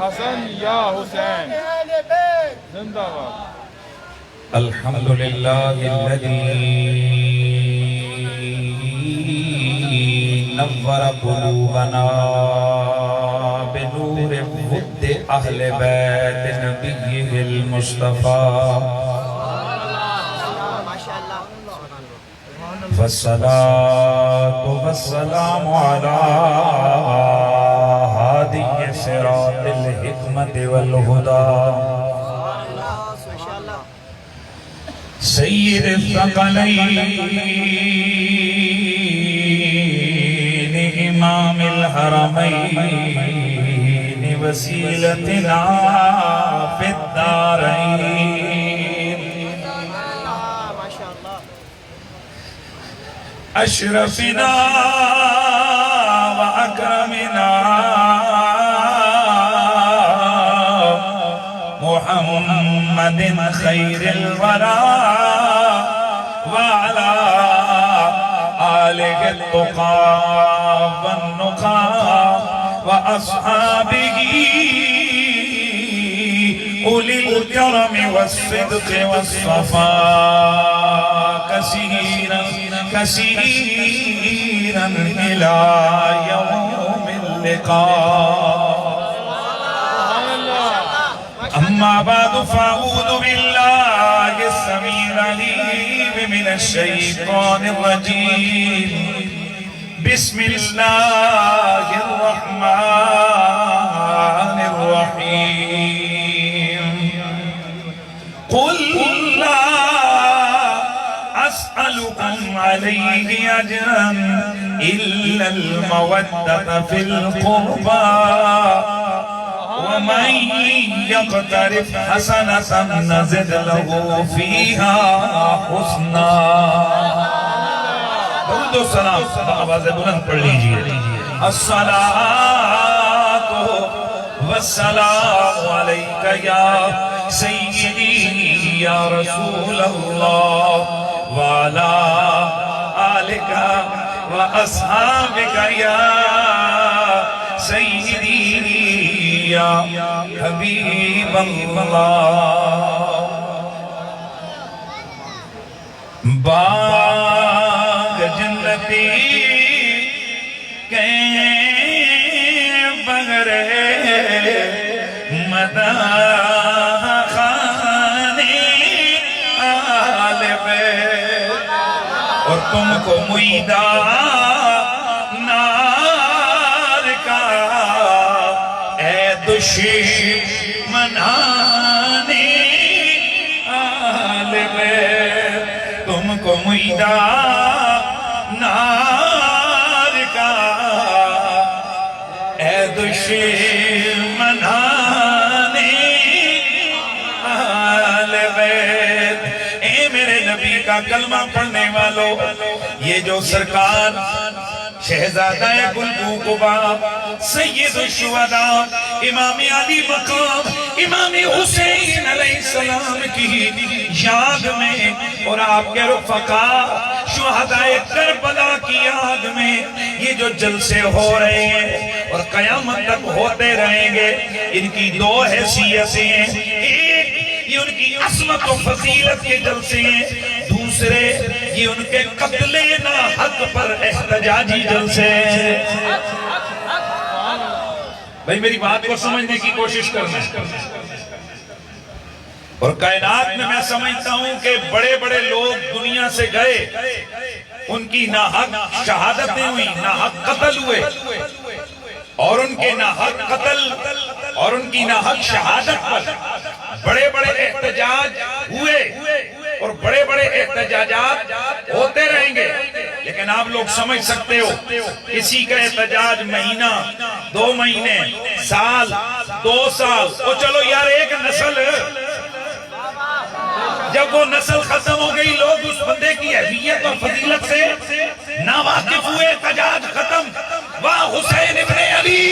حسن یا حسین زندہ باد الحمدللہ الذی نور قلوبنا بنور ود اہل بیت نبیہ المصطفیٰ والصلاة والسلام على هادي صراط الحكمة والهدى سيد الثقلين إمام الحرمين وسيلتنا في الدارين أشرفنا وأكرمنا محمد خير الورى وعلى آله التقى والنقى وأصحابه أولي الكرم والصدق والصفاء كثيرا كثيرا إلى يوم اللقاء أما بعد فأعوذ بالله السميع العليم من الشيطان الرجيم بسم الله الرحمن الرحيم قل لا أسألكم عليه أجرا إلا المودة في القربى ومن يقترف حسنة نزد له فيها حسنا درود و سلام آواز بلند پڑھ لیجئے الصلاة والسلام عليك يا سيدي يا رسول الله وعلى آلك وأصحابك يا سيدي يا حبيب الله باغ جنتی کے بغرے مداخانے آل بیت اور تم کو مئیدہ نار کا اے دشمنانے آل بیت تم کو مئیدہ نار کا اے دشمنانے آل بیت اے میرے نبی کا کلمہ پڑھنے والوں یہ جو سرکار شہزادہ گلبو قبا سید الشہداء امام علی مقام امام حسین علیہ السلام کی یاد میں اور آپ کے رفقا شہداء کربلا کی یاد میں یہ جو جلسے ہو رہے ہیں اور قیامت تک ہوتے رہیں گے ان کی دو حیثیتیں ہیں ایک یہ ان کی عظمت و فضیلت کے جلسے ہیں دوسرے یہ ان کے قتل ناحق پر احتجاجی جلسے ہیں بھائی میری بات کو سمجھنے کی کوشش کرنا اور کائنات میں سمجھتا ہوں کہ بڑے بڑے لوگ دنیا سے گئے ان کی ناحق شہادتیں ہوئی ناحق قتل ہوئے اور ان کے ناحق قتل اور ان کی ناحق شہادت پر بڑے بڑے احتجاج ہوئے اور بڑے بڑے احتجاجات ہوتے رہیں گے لیکن آپ لوگ سمجھ سکتے ہو کسی کا احتجاج مہینہ 2 مہینے سال 2 سال او چلو یار ایک نسل جب وہ نسل ختم ہو گئی لوگ اس بندے کی حیثیت اور فضیلت سے ناواقف ہوئے احتجاج ختم واہ حسین ابن علی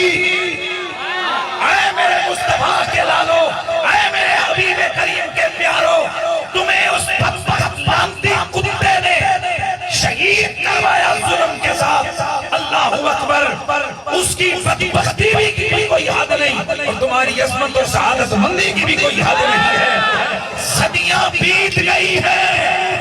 اے میرے مصطفیٰ کے لالو اے میرے حبیب کریم کے پیارو تمہیں اس بدبخت لعنتی کتے نے شہید کروایا ظلم کے ساتھ اللہ اکبر اس کی بدبختی بھی کوئی یاد نہیں اور تم تمہاری عظمت اور سعادت مندی کی بھی کوئی حد نہیں ہے. صدیاں بیت گئی ہیں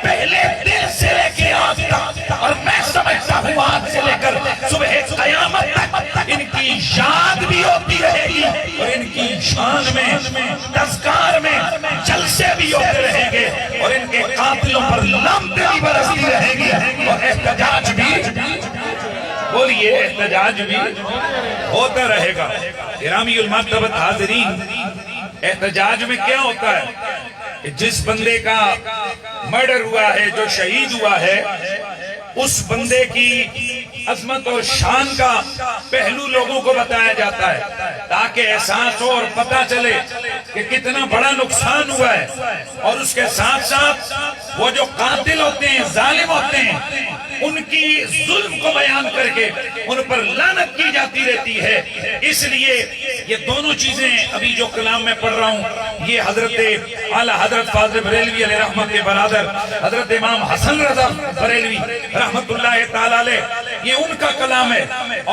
پہلے دن سے لے کے آج تک، اور میں سمجھتا ہوں آج سے لے کر صبح قیامت تک ان کی یاد بھی ہوتی رہے گی اور ان کی شان میں تذکار میں جلسے بھی ہوتے رہیں گے اور ان کے قاتلوں پر لعنتیں بھی برستی رہے گی اور احتجاج بھی، بولیے احتجاج بھی ہوتا رہے گا. گرامی المرتبت حاضرین، احتجاج میں کیا ہوتا ہے کہ جس بندے کا مرڈر ہوا ہے، جو شہید ہوا ہے، اس بندے کی عظمت اور شان کا پہلو لوگوں کو بتایا جاتا ہے تاکہ احساس ہو اور پتہ چلے کہ کتنا بڑا نقصان ہوا ہے. اور اس کے ساتھ ساتھ وہ جو قاتل ہوتے ہیں، ظالم ہوتے ہیں، ان کی ظلم کو بیان کر کے ان پر لعنت کی جاتی رہتی ہے. اس لیے یہ دونوں چیزیں ابھی جو کلام میں پڑھ رہا ہوں، یہ حضرت اعلیٰ حضرت فاضل بریلوی علیہ رحمت کے برادر حضرت امام حسن رضا بریلوی رحمت اللہ تعالیٰ علیہ، یہ ان کا کلام ہے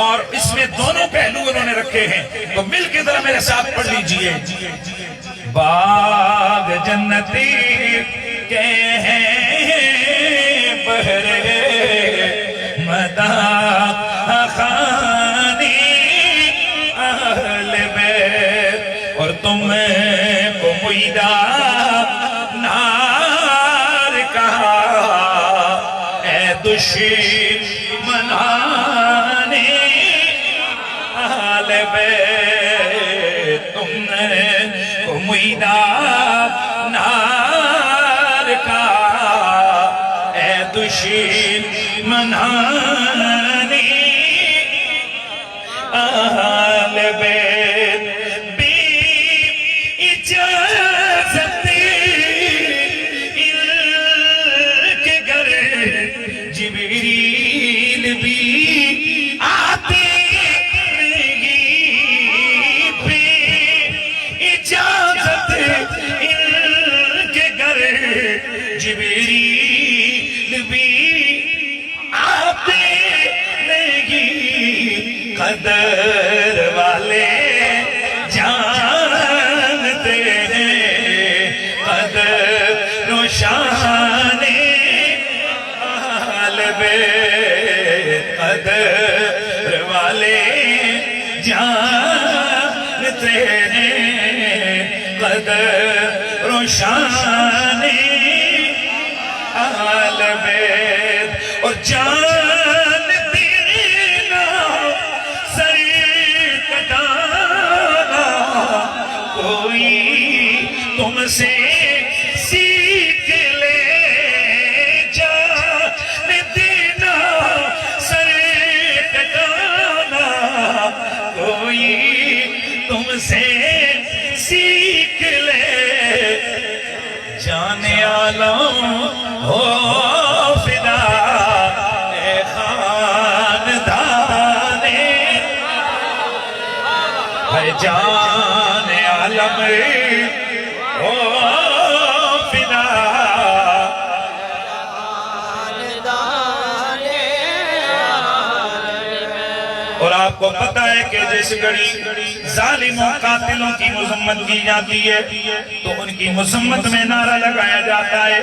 اور اس میں دونوں پہلو انہوں نے رکھے ہیں. تو مل کے ذرا میرے ساتھ پڑھ لیجئے. باغ جنتی کے ہیں بہرے مداح خانی اہل بیت، اور تم کو میدہ نار کہا اے دشمنان اہل بیت، تم کو میدہ نار کہا اے دشمنان اہل بیت. بی اجازت ان کے گھر جبریل بھی آتے نہیں، بی اجازت ان کے گھر جبریل بھی آتے نہیں. قدر والے جانتے ہیں قدر و شان اہل بیت، قدر والے جانتے ہیں قدر و شان اہل بیت. اور جان دینا سر کٹانا کوئی تم سے سیکھ لے، جان دینا سر کٹانا کوئی تم سے سیکھ لے. جان عالم ہو فدا اے خاندان ہے، جان عالم ہو فدا. اور آپ کو پتہ ہے کہ جس گھڑی ظالموں قاتلوں کی مذمت کی جاتی ہے تو ان کی مذمت میں نعرہ لگایا جاتا ہے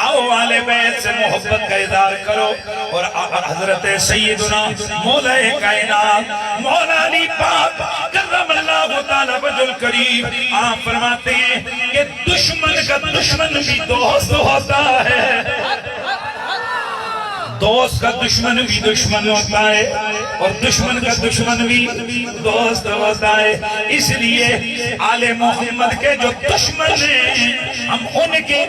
آؤ آل بیت سے محبت کا اظہار کرو. اور حضرت سیدنا مولا کائنات مولا علی پاک کرم اللہ تعالی وجہ الکریم آپ فرماتے ہیں کہ دشمن کا دشمن بھی دوست ہوتا ہے، دوست کا دشمن بھی دشمن ہوتا ہے اور دشمن کا دشمن بھی دوست ہوتا ہے. اس لیے آل محمد کے جو دشمن ہیں ہم ان کے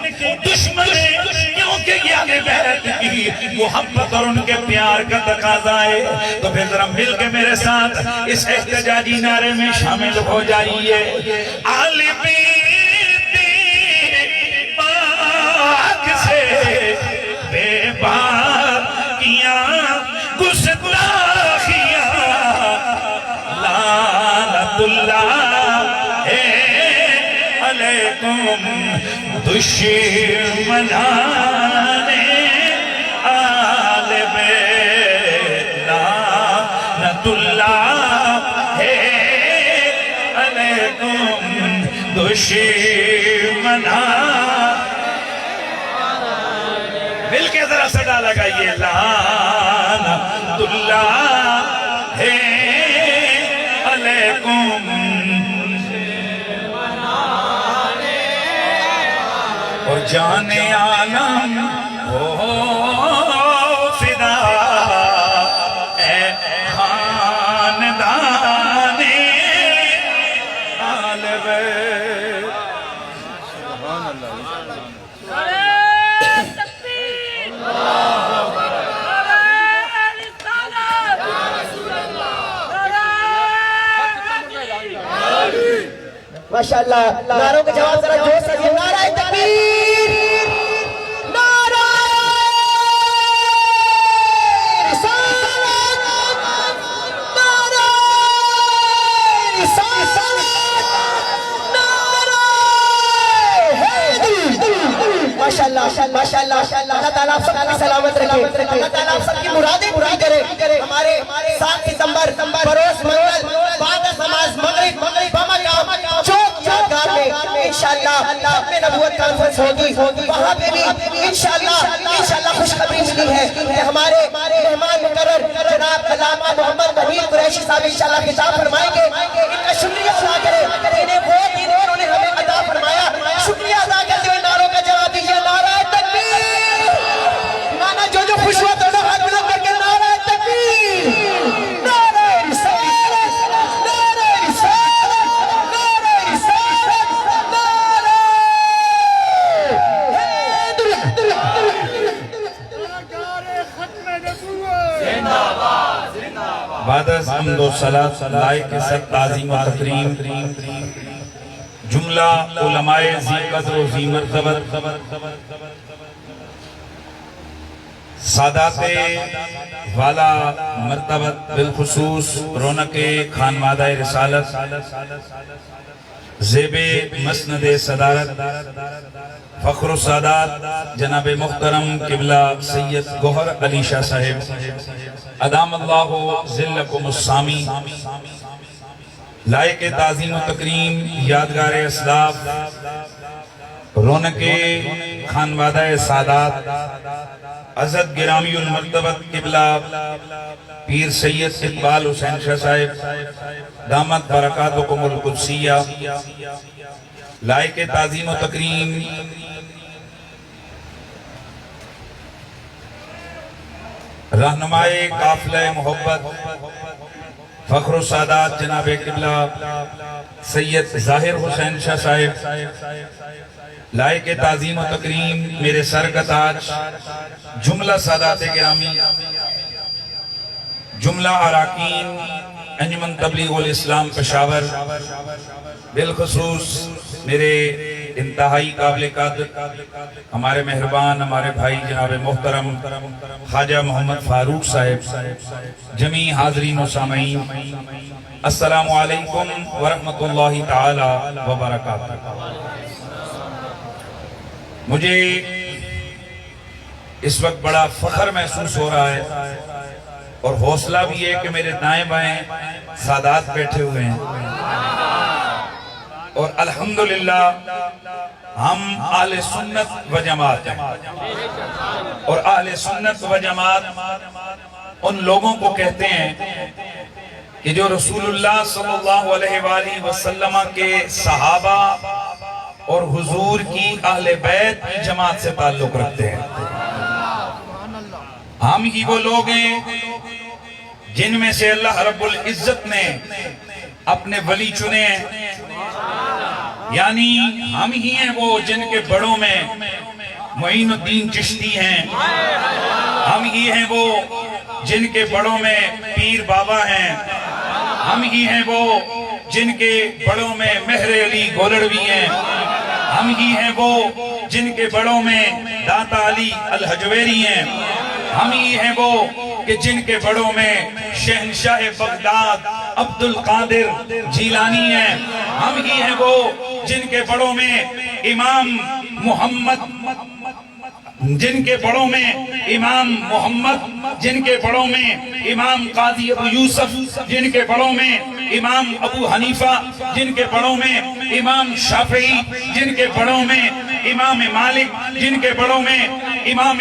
دشمن ہیں، کیونکہ یہ آل بیت کی محبت اور ان کے پیار کا تقاضا ہے. تو پھر ذرا مل کے میرے ساتھ اس احتجاجی نعرے میں شامل ہو جائیے. آل بیت پاک سے بے باکیاں گستاخیاں لعنت اللہ علیکم دشمنان آل بیت، لعنت اللہ علیکم دشمنا مل کے ذرا صدا لگائیے لعنت اللہ ہے علیکم اور جان عالم ہو فدا اے خاندان آل بیت سبحان اللہ ماشاءاللہ نعروں کے جواب ذرا جوش سے دیئے نعرہ تکبیر نعرہ رسالت نعرہ رسالت نعرہ حیدر ماشاءاللہ ماشاءاللہ اللہ تعالیٰ آپ سب کی سلامت رکھے اللہ تعالیٰ آپ سب کی مرادیں پوری کرے ہمارے 7 ستمبر بروز منگل بعد از نماز مغرب بمقام چوک یادگار میں انشاءاللہ ختم نبوت کانفرنس ہوگی وہاں پہ بھی انشاءاللہ خوشخبری ملی ہے کہ ہمارے مہمان مقرر جناب علامہ محمد نبیل قریشی صاحب انشاءاللہ خطاب فرمائیں گے ان کا شکریہ ادا کرے انہیں وہ دین انہوں نے ہمیں عطا فرمایا شکریہ ادا کرتے ہوئے نعروں کا جواب دیجیے نعرہ تکبیر مانا جو خوش ہوا تو ہاتھ بلند کر کے نعرہ تکبیر نعرہ رسالت نعرہ رسالت نعرہ رسالت نعرہ بعد از حمد و صلاة لائق کے ساتھ تعظیم و تکریم جملہ علماء ذی قدر و ذی مرتبت سادات والا مرتبت بالخصوص رونق خانوادہ رسالت زیب مسند صدارت فخر و سادات جناب محترم قبلہ سید گوہر علی شاہ صاحب ادام اللہ ذلکم السامی لائق تعظیم و تکریم یادگار اسلاف رونق خانوادہ سادات عزت گرامی المرتبت قبلہ پیر سید اقبال حسین شاہ صاحب دامت برکاتکم القدسیہ لائق تعظیم و تکریم رہنمائے قافلہ محبت فخر و سادات جناب قبلہ سید ظاہر حسین شاہ صاحب لائق تعظیم و تکریم میرے سر کا تاج جملہ سادات گرامی جملہ اراکین انجمن تبلیغ الاسلام پشاور بالخصوص میرے انتہائی قابل قدر ہمارے مہربان ہمارے بھائی جناب محترم خواجہ محمد فاروق صاحب جمیع حاضرین و سامعین السلام علیکم ورحمۃ اللہ تعالی وبرکاتہ مجھے اس وقت بڑا فخر محسوس ہو رہا ہے اور حوصلہ بھی ہے کہ میرے دائیں بائیں سادات بیٹھے ہوئے ہیں اور الحمدللہ ہم اہل سنت و جماعت ہیں اور اہل سنت و جماعت ان لوگوں کو کہتے ہیں کہ جو رسول اللہ صلی اللہ علیہ وآلہ وسلم کے صحابہ اور حضور کی اہل بیت کی جماعت سے تعلق رکھتے ہیں ہم ہی وہ لوگ ہیں جن میں سے اللہ رب العزت نے اپنے ولی چنے ہیں یعنی ہم ہی ہیں وہ جن کے بڑوں میں معین الدین چشتی ہیں ہم ہی ہیں وہ جن کے بڑوں میں پیر بابا ہیں ہم ہی ہیں وہ جن کے بڑوں میں مہر علی گولڑوی ہیں ہم ہی ہیں وہ جن کے بڑوں میں داتا علی الحجویری ہیں ہم ہی ہیں وہ کہ جن کے بڑوں میں شہنشاہ بغداد عبد القادر جیلانی ہیں ہم ہی ہیں وہ جن کے بڑوں میں امام محمد جن کے بڑوں میں امام محمد جن کے بڑوں میں امام قاضی ابو یوسف جن کے بڑوں میں امام ابو حنیفہ، جن کے بڑوں میں امام شافعی، جن کے بڑوں میں امام مالک، جن کے بڑوں میں امام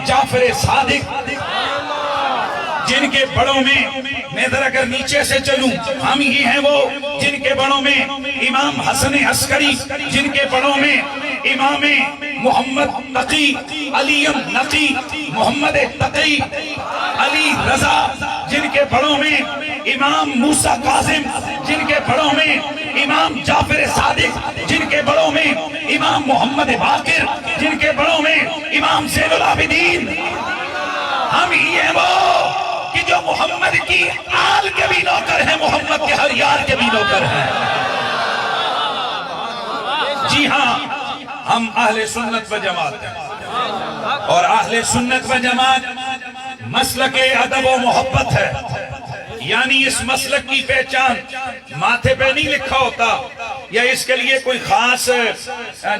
جعفر صادق، جن کے بڑوں میں ذرا اگر نیچے سے چلوں ہم ہی ہیں وہ، جن کے بڑوں میں امام حسن عسکری، جن کے بڑوں میں امام محمد تقی، علی نقی، محمد تقی، علی رضا، جن کے بڑوں میں امام موسیٰ کاظم، جن کے بڑوں میں امام جعفر صادق، جن کے بڑوں میں امام محمد باقر، جن کے بڑوں میں امام زین العابدین، ہم ہی ہیں وہ کہ جو محمد کی آل کے بھی نوکر ہیں، محمد کے ہر یار کے بھی نوکر ہیں۔ جی ہاں، ہم اہل سنت و جماعت ہیں، اور اہل سنت و جماعت مسلک ادب و محبت ہے، یعنی اس مسلک کی پہچان ماتھے پہ نہیں لکھا ہوتا، یا اس کے لیے کوئی خاص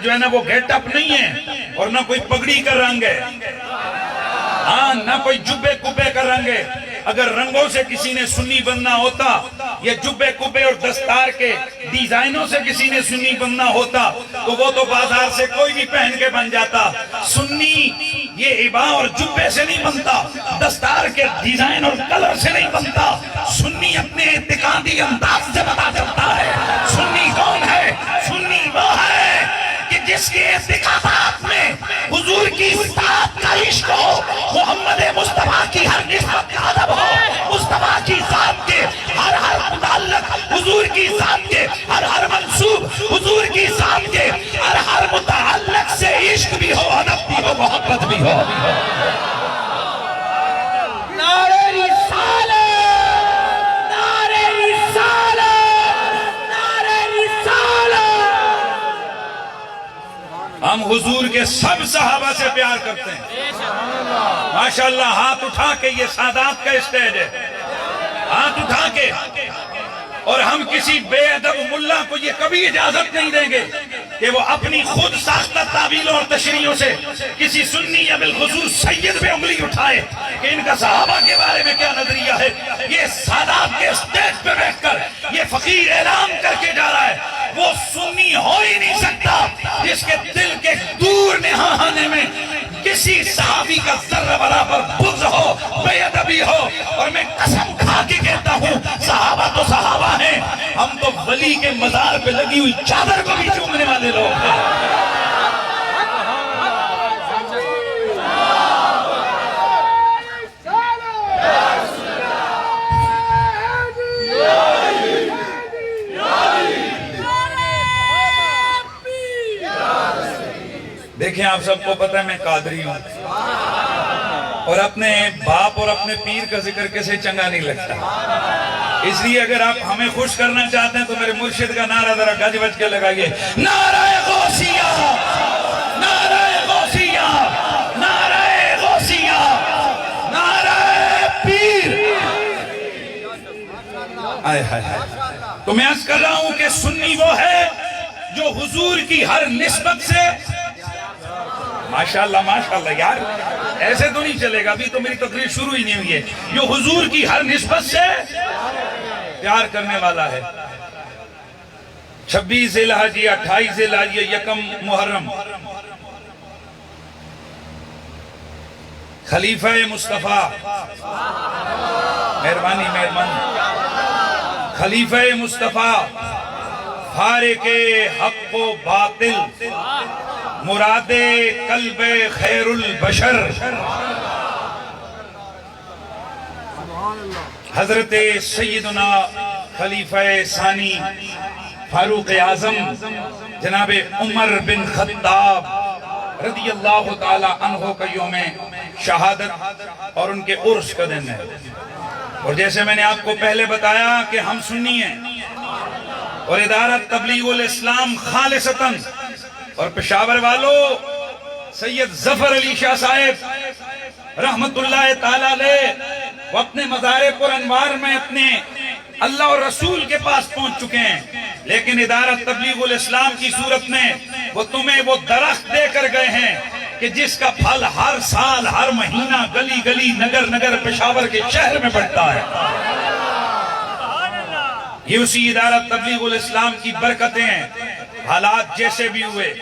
جو ہے نا وہ گیٹ اپ نہیں ہے، اور نہ کوئی پگڑی کا رنگ ہے، ہاں نہ کوئی جبے کبے کا رنگ ہے۔ اگر رنگوں سے کسی نے سنی بننا ہوتا، یا جبے کبے اور دستار کے ڈیزائنوں سے کسی نے سنی بننا ہوتا، تو وہ تو بازار سے کوئی بھی پہن کے بن جاتا۔ سنی یہ عبا اور جبے سے نہیں بنتا، دستار کے ڈیزائن اور کلر سے نہیں بنتا، سنی اپنے اعتقادی انداز سے پتا چلتا ہے۔ سنی کون ہے؟ سنی وہ ہے کہ جس کے اعتقادات میں حضور کی ذات کا عشق ہو، محمد مصطفیٰ کی ہر نسبت کا ادب ہو، مصطفیٰ کی ذات کے ہر متعلق، حضور کی ذات کے ہر منصوب، حضور کی ذات کے ہر متعلق سے عشق بھی ہو، ادب بھی ہو، محبت بھی ہو۔ نعرہ رسالت، نعرہ رسالت، نعرہ رسالت۔ ہم حضور کے سب صحابہ سے پیار کرتے ہیں، ماشاءاللہ۔ ہاتھ اٹھا کے، یہ سادات کا اسٹیج ہے، ہاتھ اٹھا کے، اور ہم کسی بے ادب ملا کو یہ کبھی اجازت نہیں دیں گے کہ وہ اپنی خود ساختہ تعبیروں اور تشریحوں سے کسی سنی یا بالخصوص سید پہ انگلی اٹھائے کہ ان کا صحابہ کے بارے میں کیا نظریہ ہے۔ یہ سادات کے اسٹیج پہ بیٹھ کر یہ فقیر اعلان کر کے جا رہا ہے، وہ سنی ہو ہی نہیں سکتا جس کے دل کے دور نہانے میں کسی صحابی کا ذرہ برابر بغض ہو، بے ادبی ہو۔ اور میں قسم کھا کے کہتا ہوں، صحابہ تو صحابہ ہیں، ہم تو ولی کے مزار پہ لگی ہوئی چادر کو بھی چومنے والے لوگ ہیں۔ دیکھیں، آپ سب کو پتہ ہے میں قادری ہوں، اور اپنے باپ اور اپنے پیر کا ذکر کیسے چنگا نہیں لگتا۔ اس لیے اگر آپ ہمیں خوش کرنا چاہتے ہیں تو میرے مرشد کا نعرہ ذرا گج بج کے لگائیے، نعرہ غوثیہ، نعرہ غوثیہ، نعرہ غوثیہ، نعرہ پیر۔ آئے ہائے ہائے۔ تو میں عرض کر رہا ہوں کہ سنی وہ ہے جو حضور کی ہر نسبت سے، ماشاءاللہ ماشاءاللہ یار ایسے تو نہیں چلے گا، ابھی تو میری تقریر شروع ہی نہیں ہوئی ہے، جو حضور کی ہر نسبت سے پیار کرنے والا ہے۔ 26 ذی الحجہ، 28 ذی الحجہ، 1 محرم، خلیفہ مصطفیٰ، مہربانی مہربانی، خلیفہ مصطفیٰ، فارق حق و باطل، مراد قلب خیر البشر، حضرت سیدنا خلیفہ ثانی فاروق اعظم جناب عمر بن خطاب رضی اللہ تعالی عنہ کا یوم شہادت اور ان کے عرس کا دن ہے۔ اور جیسے میں نے آپ کو پہلے بتایا کہ ہم سنی ہیں، اور ادارہ تبلیغ الاسلام خالصتاً، اور پشاور والو سید ظفر علی شاہ صاحب رحمت اللہ تعالیٰ علیہ وہ اپنے مزار پر انوار میں اپنے اللہ اور رسول کے پاس پہنچ چکے ہیں، لیکن ادارہ تبلیغ الاسلام کی صورت میں وہ تمہیں وہ درخت دے کر گئے ہیں کہ جس کا پھل ہر سال ہر مہینہ گلی گلی نگر نگر پشاور کے شہر میں بڑھتا ہے۔ یہ اسی ادارہ تبلیغ الاسلام کی برکتیں ہیں. حالات جیسے بھی ہوئے،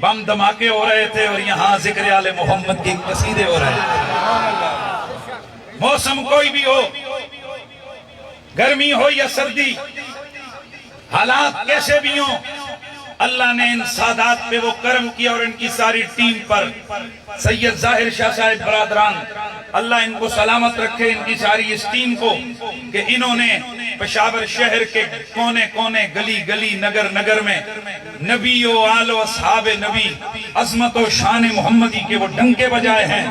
بم دھماکے ہو رہے تھے اور یہاں ذکر آل محمد کے قصیدے ہو رہے تھے. موسم کوئی بھی ہو، گرمی ہو یا سردی، حالات کیسے بھی ہوں، اللہ نے ان سادات پہ وہ کرم کیا اور ان کی ساری ٹیم پر. سید ظاہر شاہ صاحب برادران، اللہ ان کو سلامت رکھے، ان کی ساری اس ٹیم کو، کہ انہوں نے پشاور شہر کے کونے کونے، گلی گلی، نگر نگر میں نبی و آل و اصحاب نبی، عظمت و شان محمدی کے وہ ڈنکے بجائے ہیں.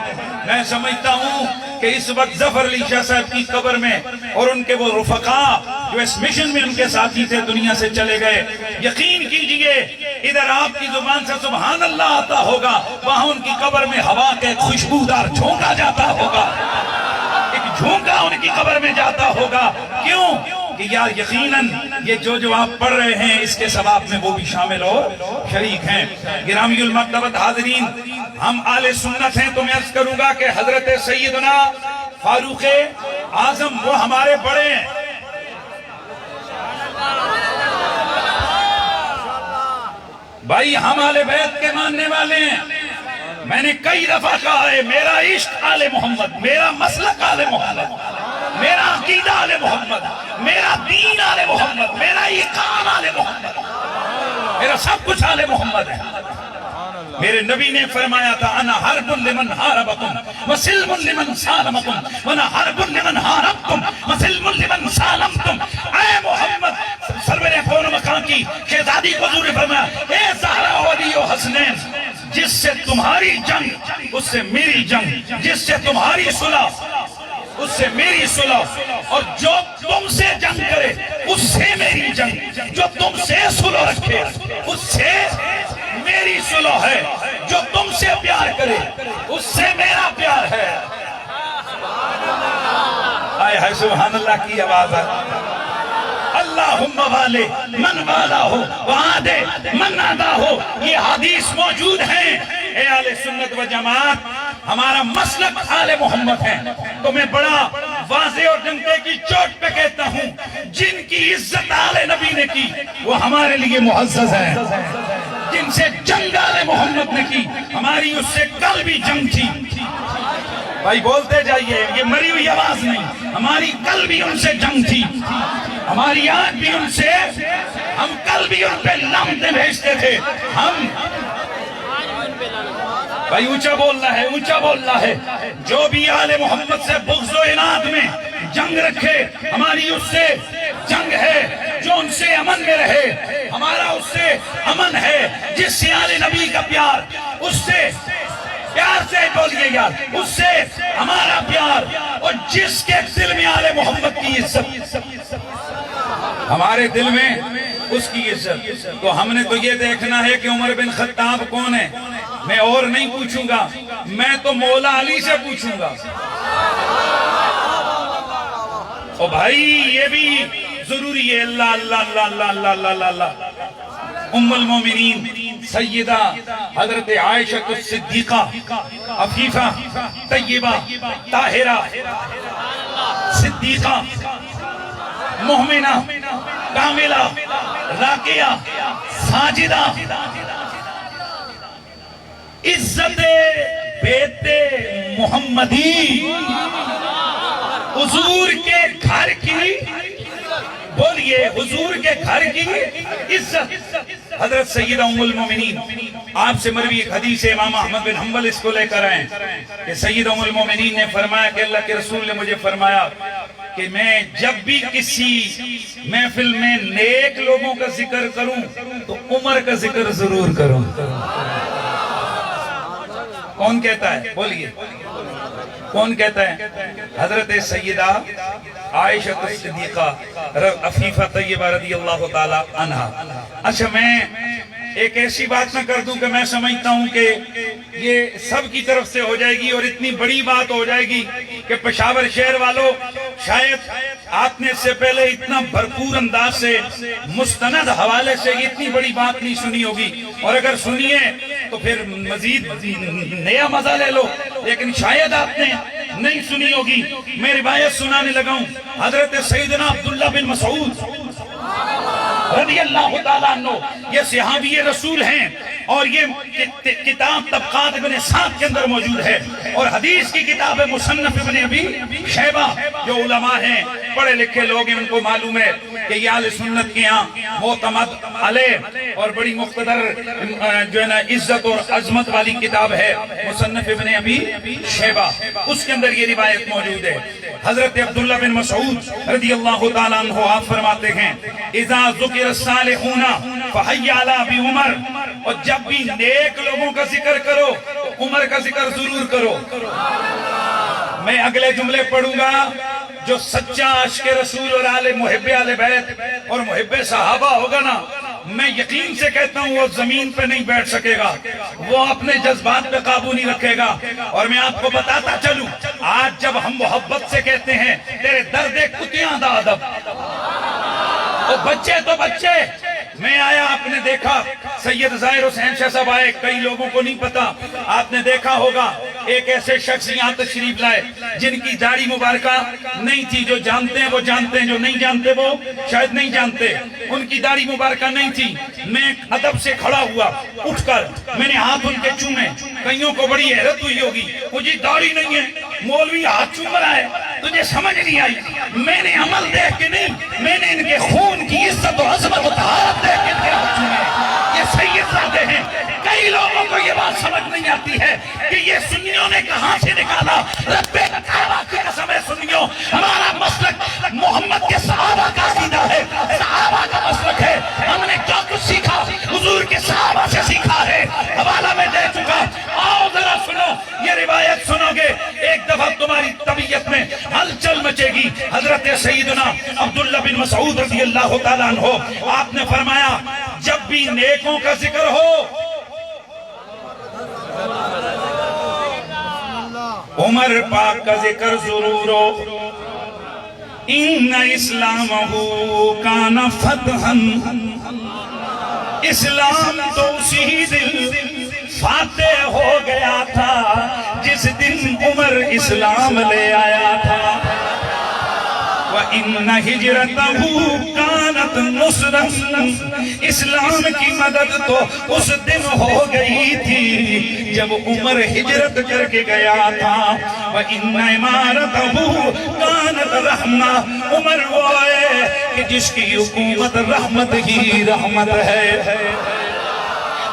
میں سمجھتا ہوں کہ اس وقت ظفر علی شاہ صاحب کی قبر میں اور ان کے وہ رفقا جو اس مشن میں ان کے ساتھی تھے دنیا سے چلے گئے، یقین کیجئے ادھر آپ کی زبان سے سبحان اللہ آتا ہوگا، وہاں ان کی قبر میں ہوا کا ایک خوشبودار جھونکا جاتا ہوگا، ایک جھونکا ان کی قبر میں جاتا ہوگا. کیوں کہ یار یقیناً یہ جو آپ پڑھ رہے ہیں اس کے ثواب میں وہ بھی شامل اور شریک ہیں. گرامی المرتبت حاضرین، ہم آل سنت ہیں تو میں عرض کروں گا کہ حضرت سیدنا فاروق اعظم وہ ہمارے بڑے ہیں. بھائی ہم آل بیت کے ماننے والے ہیں. میں نے کئی دفعہ کہا ہے میرا عشق آل محمد، میرا مسلک آل محمد، میرا عقیدہ آل محمد، میرا دین آل محمد، میرا ایقان آل محمد، میرا سب کچھ آل محمد ہے. میرے نبی نے فرمایا تھا انا حرب لمن حاربکم وسلم لمن سالمکم وانا حرب لمن حاربتم وسلم لمن سالمتم. اے محمد سرور کون مکان کی شہزادی کو حضور نے فرمایا اے زہرا و علی و حسنین، جس سے تمہاری جنگ اس سے میری جنگ، جس سے تمہاری صلح اس سے میری صلح، اور جو تم سے جنگ کرے اس سے میری جنگ، جو تم سے صلح رکھے اس سے میری صلح ہے، جو تم سے پیار کرے اس سے میرا پیار ہے. آئے ہے سبحان اللہ کی آواز ہے. اللہم والے من والا ہو وعادے من نادا ہو، یہ حدیث موجود ہیں. اے اہل سنت و جماعت، ہمارا مسلک آل محمد ہے. تو میں بڑا واضح اور ڈنکے کی چوٹ پہ کہتا ہوں جن کی عزت آل نبی نے کی وہ ہمارے لیے معزز ہیں. جن سے جنگ آل محمد نے کی ہماری اس سے کل بھی جنگ تھی. بھائی بولتے جائیے، یہ مری ہوئی آواز نہیں، ہماری کل بھی ان سے جنگ تھی، ہماری آج بھی ان سے، ہم کل بھی ان پہ لعنتیں بھیجتے تھے. ہم بھائی اونچا بولنا ہے، اونچا بولنا ہے. جو بھی آل محمد سے بغض و عناد میں جنگ رکھے ہماری اس سے جنگ ہے. جو ان سے امن میں رہے ہمارا اس سے امن ہے. جس سے آل نبی کا پیار، اس سے پیار سے بولیے یار، اس سے ہمارا پیار، اور جس کے دل میں آل محمد کی عزت، ہمارے دل میں اس کی عزت. تو ہم نے تو یہ دیکھنا ہے کہ عمر بن خطاب کون ہے. میں اور نہیں پوچھوں گا، میں تو مولا علی سے پوچھوں گا. اور بھائی یہ بھی ضروری ہے. اللہ اللہ اللہ اللہ اللہ اللہ اللہ. ام المومنین سیدہ حضرت عائشہ الصدیقہ عفیفہ طیبہ طاہرہ صدیقہ محمنہ کاملہ راقیہ ساجدہ، عزت بیت محمدی، حضور کے گھر کی، بولیے حضور کے گھر کی عزت. حضرت سیدہ ام المومنین، آپ سے مروی ایک حدیث امام احمد بن حنبل اس کو لے کر آئیں کہ سیدہ ام المومنین نے فرمایا کہ اللہ کے رسول نے مجھے فرمایا کہ میں جب بھی کسی محفل میں نیک لوگوں کا ذکر کروں تو عمر کا ذکر ضرور کروں. کون کہتا ہے؟ بولیے کون کہتا ہے؟ حضرت سیدہ عائشہ الصدیقہ عفیفہ طیبہ رضی اللہ تعالی عنہا. اچھا میں ایک ایسی بات نہ کر دوں کہ میں سمجھتا ہوں کہ یہ سب کی طرف سے ہو جائے گی اور اتنی بڑی بات ہو جائے گی کہ پشاور شہر والوں شاید آپ نے اس سے پہلے اتنا بھرپور انداز سے مستند حوالے سے اتنی بڑی بات نہیں سنی ہوگی، اور اگر سنیے تو پھر مزید نیا مزہ لے لو، لیکن شاید آپ نے نہیں سنی ہوگی. میں روایت سنانے لگا ہوں. حضرت سیدنا عبداللہ بن مسعود رضی اللہ تعالیٰ عنہ یہ صحابی رسول ہیں اور یہ کتاب طبقات ابن سعد کے اندر موجود ہے اور حدیث کی کتاب ہے مصنف ابن ابی شیبہ جو علماء ہیں پڑھے لکھے لوگ ہیں ان کو معلوم ہے کہ یہ اہل سنت کے یہاں معتمد علیہ اور بڑی مقتدر جو ہے نا عزت اور عظمت والی کتاب ہے مصنف ابن ابی شیبہ اس کے اندر یہ روایت موجود ہے حضرت عبداللہ بن مسعود رضی اللہ تعالیٰ عنہ آپ فرماتے ہیں اذا ذکر الصالحون فحی علی ابی عمر اور جب بھی نیک لوگوں کا ذکر کرو عمر کا ذکر ضرور کرو میں اگلے جملے پڑھوں گا جو سچا عاشق رسول اور محب اہل بیت اور محب صحابہ ہوگا نا میں یقین سے کہتا ہوں وہ زمین پہ نہیں بیٹھ سکے گا وہ اپنے جذبات پہ قابو نہیں رکھے گا اور میں آپ کو بتاتا چلوں آج جب ہم محبت سے کہتے ہیں تیرے درد کتیاں دا ادب اور بچے تو بچے میں آیا آپ نے دیکھا سید ظاہر حسین شاہ صاحب آئے کئی لوگوں کو نہیں پتا آپ نے دیکھا ہوگا ایک ایسے شخص یہاں تشریف لائے جن کی داڑھی مبارکہ نہیں تھی جو جانتے ہیں وہ جانتے ہیں جو نہیں جانتے وہ شاید نہیں جانتے ان کی داڑھی مبارکہ نہیں تھی میں ادب سے کھڑا ہوا اٹھ کر میں نے ہاتھ ان کے چومے کئیوں کو بڑی حیرت ہوئی ہوگی مجھے داڑھی نہیں ہے مولوی ہاتھ چوم رہا ہے تجھے سمجھ نہیں آئی میں نے عمل دیکھ کے نہیں میں نے ان کے خون کی عزت و عظمت و طہارت دیکھ کے ان کے ہاتھ چومے یہ سید زادے ہیں کئی لوگوں کو یہ بات سمجھ نہیں آتی ہے کہ یہ سنیوں نے کہاں سے نکالا رب کعبہ کی قسم ہے سنیوں ہمارا مسلک محمد کے صحابہ کا عقیدہ ہے صحابہ کا مسلک ہے ہم نے جو کچھ سیکھا حضور کے صحابہ سے سیکھا ہے حوالہ میں دے چکا آؤ ذرا سنو یہ روایت سنو گے ایک دفعہ تمہاری طبیعت میں ہلچل مچے گی حضرت سیدنا عبداللہ بن مسعود رضی اللہ تعالیٰ عنہ آپ نے فرمایا جب بھی نیکوں کا ذکر ہو عمر پاک کا ذکر ضرور ہو ان اسلامہ کان فتحا اسلام تو اسی دن فاتح ہو گیا تھا جس دن عمر اسلام لے آیا تھا وَإِنَّ هِجْرَتَهُ كَانَتْ نُصْرًا اسلام کی مدد تو اس دن ہو گئی تھی جب عمر ہجرت کر کے گیا تھا وَإِنَّ عِمَارَتَهُ كَانَتْ رَحْمَةً عمر وہ ہے کہ جس کی حکومت رحمت ہی رحمت ہے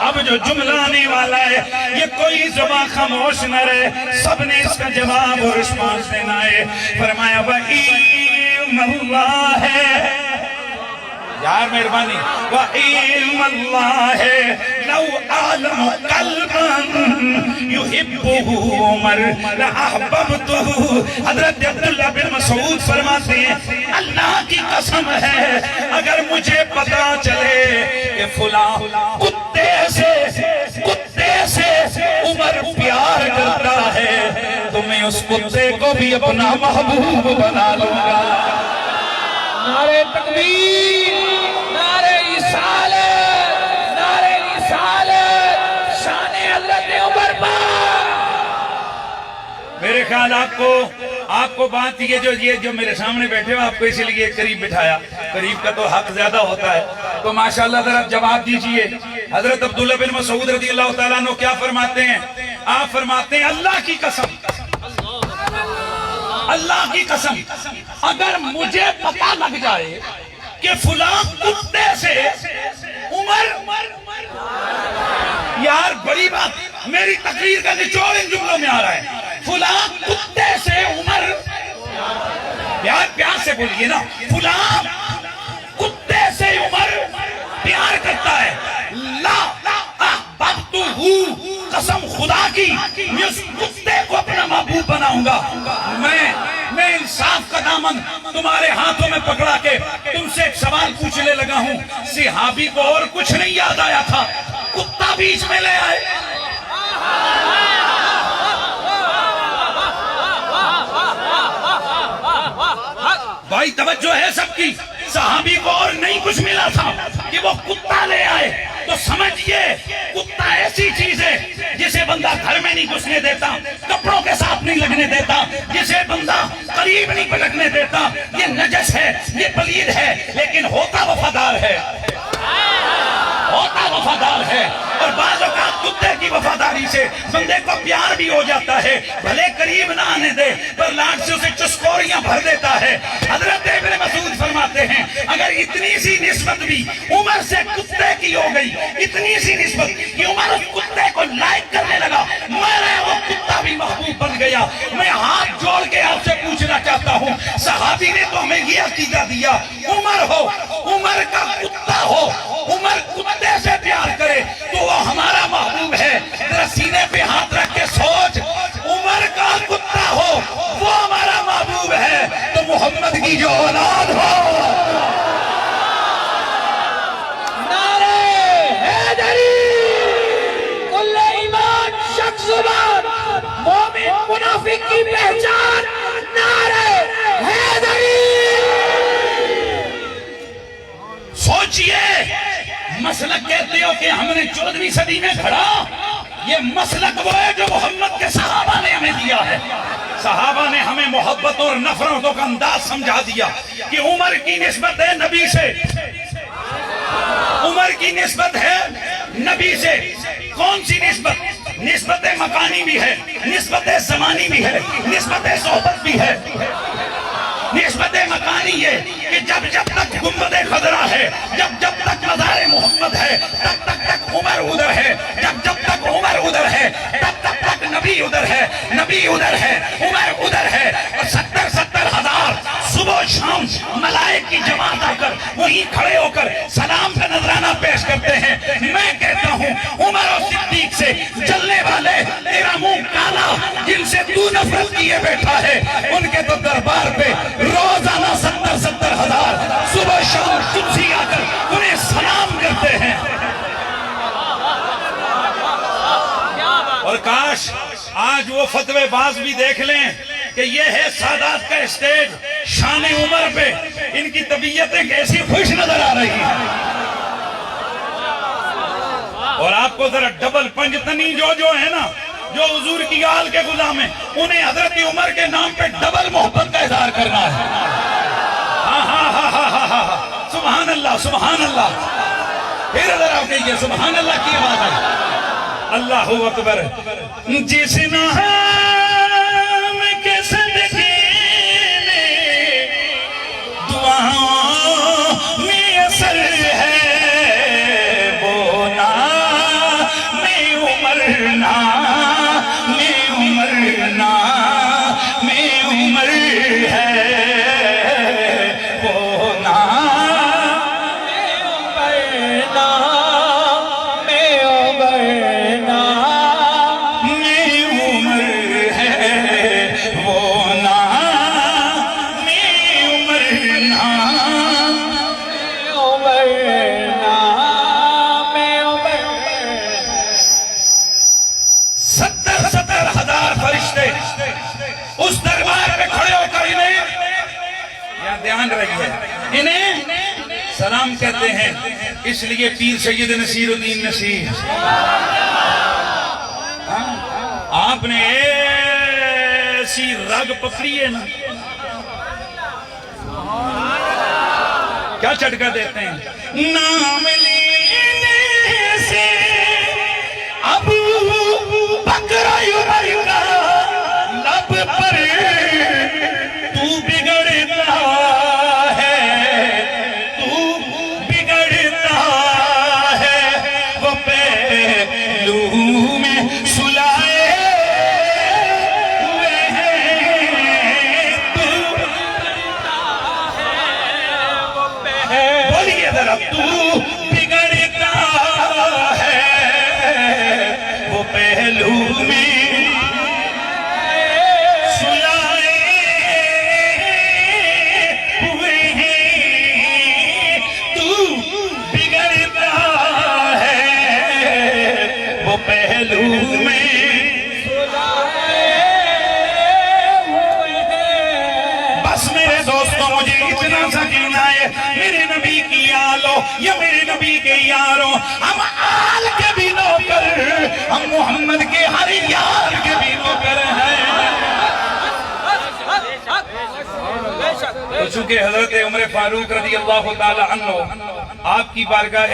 اب جو جملہ آنے والا ہے یہ کوئی زبان خاموش نہ رہے سب نے اس کا جواب اور رسپانس دینا ہے فرمایا وَإِلْمَ اللَّهِ ہے یار مہربانی وَإِلْمَ اللَّهِ لَوْ أَعْلَمُ قَلْبًا يُحِبُّهُ عمر لَأَحْبَبْتُهُ حضرت عبداللہ بن مسعود فرماتے ہیں اللہ کی قسم ہے اگر مجھے پتا چلے کہ فلاں کتے سے عمر پیار کرتا ہے تو میں اس کتے کو بھی اپنا محبوب بنا لوں گا نعرہ تکبیر نعرہ رسالت نعرہ رسالت شان حضرت عمر پاک میرے خیال آپ کو بات یہ جو میرے سامنے بیٹھے ہو آپ کو اسی لیے قریب بٹھایا قریب کا تو حق زیادہ ہوتا ہے تو ماشاءاللہ ذرا جواب دیجئے حضرت عبداللہ بن مسعود رضی اللہ تعالیٰ عنہ کیا فرماتے ہیں آپ فرماتے ہیں اللہ کی قسم اللہ کی قسم اگر مجھے پتہ لگ جائے کہ فلاں کتے سے عمر یار بڑی بات میری تقریر کا نچوڑ ان جملوں میں آ رہا ہے فلاں کتے سے عمر پیار سے بولیے نا فلاں کتے سے عمر پیار کرتا ہے لا احببتہو قسم خدا کی میں اس کتے کو اپنا محبوب بناؤں گا میں انصاف کا دامن تمہارے ہاتھوں میں پکڑا کے تم سے ایک سوال پوچھنے لگا ہوں صحابی کو اور کچھ نہیں یاد آیا تھا کتا بیچ میں لے آئے بھائی توجہ ہے سب کی صحابی کو اور نہیں کچھ ملا تھا کہ وہ کتا لے آئے تو سمجھئے کتا ایسی چیز ہے جسے بندہ گھر میں نہیں گھسنے دیتا کپڑوں کے ساتھ نہیں لگنے دیتا جسے بندہ قریب نہیں پلکنے دیتا یہ نجس ہے یہ پلید ہے لیکن ہوتا وفادار ہے ہے، اور بعض اوقات کتے کی وفاداری سے بندے کو پیار بھی ہو جاتا ہے، بھلے قریب نہ آنے دے پر لاڈ سے اسے چسکوریاں بھر دیتا ہے۔ حضرت ابن مسعود فرماتے ہیں اگر اتنی سی نسبت بھی عمر سے کتے کی ہو گئی، اتنی سی نسبت کہ عمر اس کتے کو لائک کرنے لگا، میرے وہ کتا بھی محبوب بن گیا۔ میں ہاتھ جوڑ کے آپ سے پوچھنا چاہتا ہوں، صحابی نے تو ہمیں یہ عقیدہ دیا، عمر ہو، عمر کا کتا ہو، عمر کتے سے پیار کرے تو وہ ہمارا محبوب ہے۔ ذرا سینے پہ ہاتھ رکھ کے سوچ، عمر کا کتا ہو وہ ہمارا محبوب ہے تو محمد کی جو اولاد ہو۔ نعرہ حیدری، کل ایمان شک زبان، مومن منافق کی پہچان، نعرہ حیدری۔ سوچئے، مسلک کہتے ہو کہ ہم نے 14ویں صدی میں گھڑا، یہ مسلک وہ ہے جو محمد کے صحابہ نے ہمیں دیا ہے۔ صحابہ نے ہمیں محبت اور نفرتوں کا انداز سمجھا دیا کہ عمر کی نسبت ہے نبی سے، عمر کی نسبت ہے نبی سے۔ کون سی نسبت؟ نسبت مکانی بھی ہے، نسبت زمانی بھی ہے، نسبت صحبت بھی ہے۔ نسبت مکانی یہ کہ جب تک گنبد خضرا ہے، جب تک مزار محمد ہے، تب عمر ادھر ہے، جب تک عمر ادھر ہے تب نبی ادھر ہے، نبی ادھر ہے، عمر ادھر ہے، اور 70 ہزار صبح و شام ملائک کی جماعت آ کر وہیں کھڑے ہو کر سلام کا نذرانہ پیش کرتے ہیں۔ میں کہتا ہوں عمر و صدیق سے جلنے والے، تیرا منہ کالا جن سے تو نفرت کیے بیٹھا ہے، ان کے تو دربار پہ روزانہ 70 ہزار صبح شام قدسی آ کر انہیں سلام کرتے ہیں۔ اور کاش آج وہ فتوے باز بھی دیکھ لیں کہ یہ ہے سادات کا اسٹیج، شان عمر پہ ان کی طبیعتیں کیسی خوش نظر آ رہی ہیں۔ اور آپ کو ذرا ڈبل پنجتنی جو ہے نا، جو حضور کی آل کے غلام ہیں، انہیں حضرت عمر کے نام پہ ڈبل محبت کا اظہار کرنا ہے۔ سبحان اللہ، سبحان اللہ۔ پھر اگر آپ کہیے سبحان اللہ کی آواز ہے۔ اللہ اکبر۔ جس نام کے صدقے میں دعاؤں میں اثر ہے، وہ نام عمر، نام عمر، نام عمر ہے، وہ نام اس دربار پہ کھڑے ہو کر دھیان رکھیے انہیں سلام کہتے ہیں۔ اس لیے پیر سید نصیر الدین نصیر آپ نے ایسی رگ پکڑی ہے نا، کیا چٹکا دیتے ہیں، نام لینے سے ابو بکر عمر کا لب پر تو بگڑتا ہے، تو بگڑتا ہے، وہ پہلو میں سلائے ہوئے ہیں، تو بولیے ذرا، تو بگڑتا ہے، وہ پہلو میں پہلو میں بس میرے دوستوں مجھے اتنا سا کہنا ہے، میرے نبی کی آلو یا میرے نبی کے یاروں، ہم آل کے بھی نوکر، ہم محمد کے ہر یار کے بھی نوکر ہیں۔ تو چونکہ حضرت عمر فاروق رضی اللہ تعالی عنہ آپ کی بارگاہ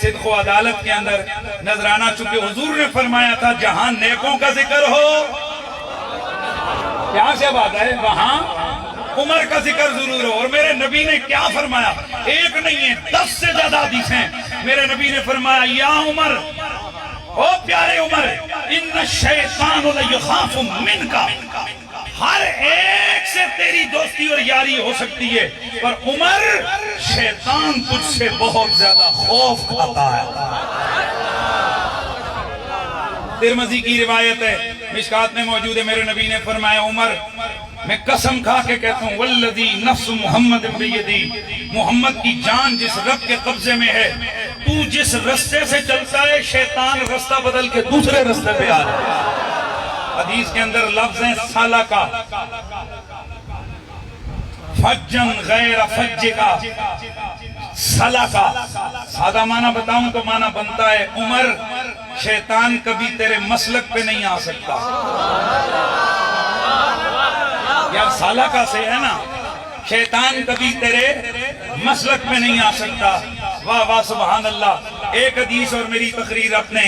صدق و عدالت کے اندر نذرانہ، چونکہ حضور نے فرمایا تھا جہاں نیکوں کا ذکر ہو، کیا سے بات ہے، وہاں عمر کا ذکر ضرور ہو. اور میرے نبی نے کیا فرمایا، ایک نہیں ہے 10 سے زیادہ حدیث ہیں. میرے نبی نے فرمایا یا عمر، او پیارے عمر، ان الشیطان لیخاف منک، ہر ایک سے تیری دوستی اور یاری ہو سکتی ہے، پر عمر شیطان تجھ سے بہت زیادہ خوف کھاتا ہے. ترمذی کی روایت ہے، مشکات میں موجود ہے. میرے نبی نے فرمایا عمر، میں قسم کھا کے کہتا ہوں والذی نفس محمد بیدی، محمد کی جان جس رب کے قبضے میں ہے، تو جس رستے سے چلتا ہے شیطان رستہ بدل کے دوسرے رستے پہ آ رہا ہے. حدیث کے اندر لفظ ہیں سالکا، فجن غیر فج کا، سالکا. سادہ معنی بتاؤں تو معنی بنتا ہے عمر شیطان کبھی تیرے مسلک پہ نہیں آ سکتا. یار سالکا سے ہے نا، شیطان کبھی تیرے مسلک میں نہیں آ سکتا. واہ واہ سبحان اللہ. ایک حدیث اور میری تقریر اپنے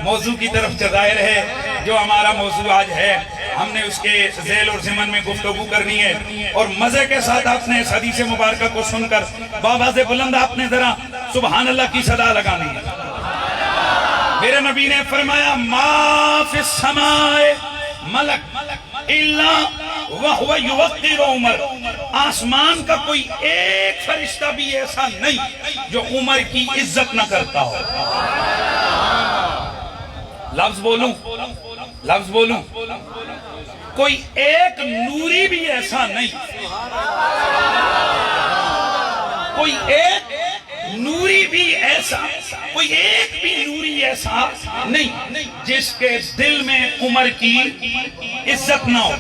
موضوع کی طرف ظاہر ہے. جو ہمارا موضوع آج ہے ہم نے اس کے ذیل اور ضمن میں گفتگو کرنی ہے، اور مزے کے ساتھ آپ نے اس حدیث مبارکہ کو سن کر بآواز بلند آپ نے ذرا سبحان اللہ کی صدا لگانی ہے. میرے نبی نے فرمایا ما فی السماء ملک الا وہو یوقر عمر، آسمان کا کوئی ایک فرشتہ بھی ایسا نہیں جو عمر کی عزت نہ کرتا ہو. لفظ بولوں، لفظ بولوں، کوئی ایک نوری بھی ایسا نہیں، کوئی ایک نوری بھی ایسا، کوئی ایک بھی نوری ایسا نہیں جس کے دل میں عمر کی عزت نہ ہو.